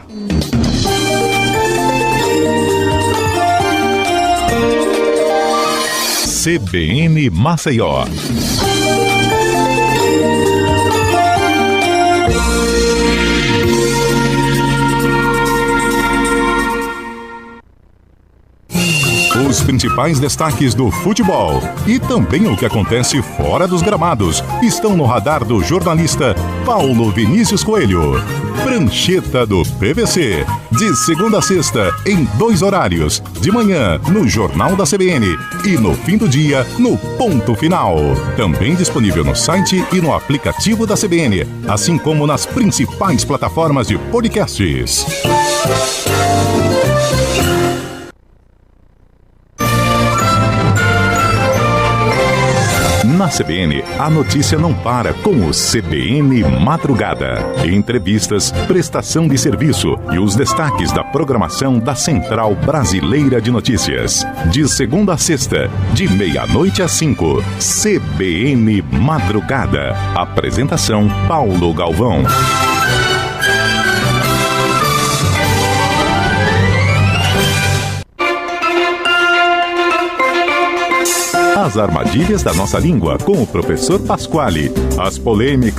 CBN Maceió. Os principais destaques do futebol e também o que acontece fora dos gramados estão no radar do jornalista Paulo Vinícius Coelho. Prancheta do PVC, de segunda a sexta, em 2 horários, de manhã no Jornal da CBN e no fim do dia no Ponto Final. Também disponível no site e no aplicativo da CBN, assim como nas principais plataformas de podcasts. Na CBN, a notícia não para com o CBN Madrugada. Entrevistas, prestação de serviço e os destaques da programação da Central Brasileira de Notícias. De segunda a sexta, de meia-noite às 5. CBN Madrugada. Apresentação: Paulo Galvão. As armadilhas da nossa língua com o professor Pasquale. As polêmicas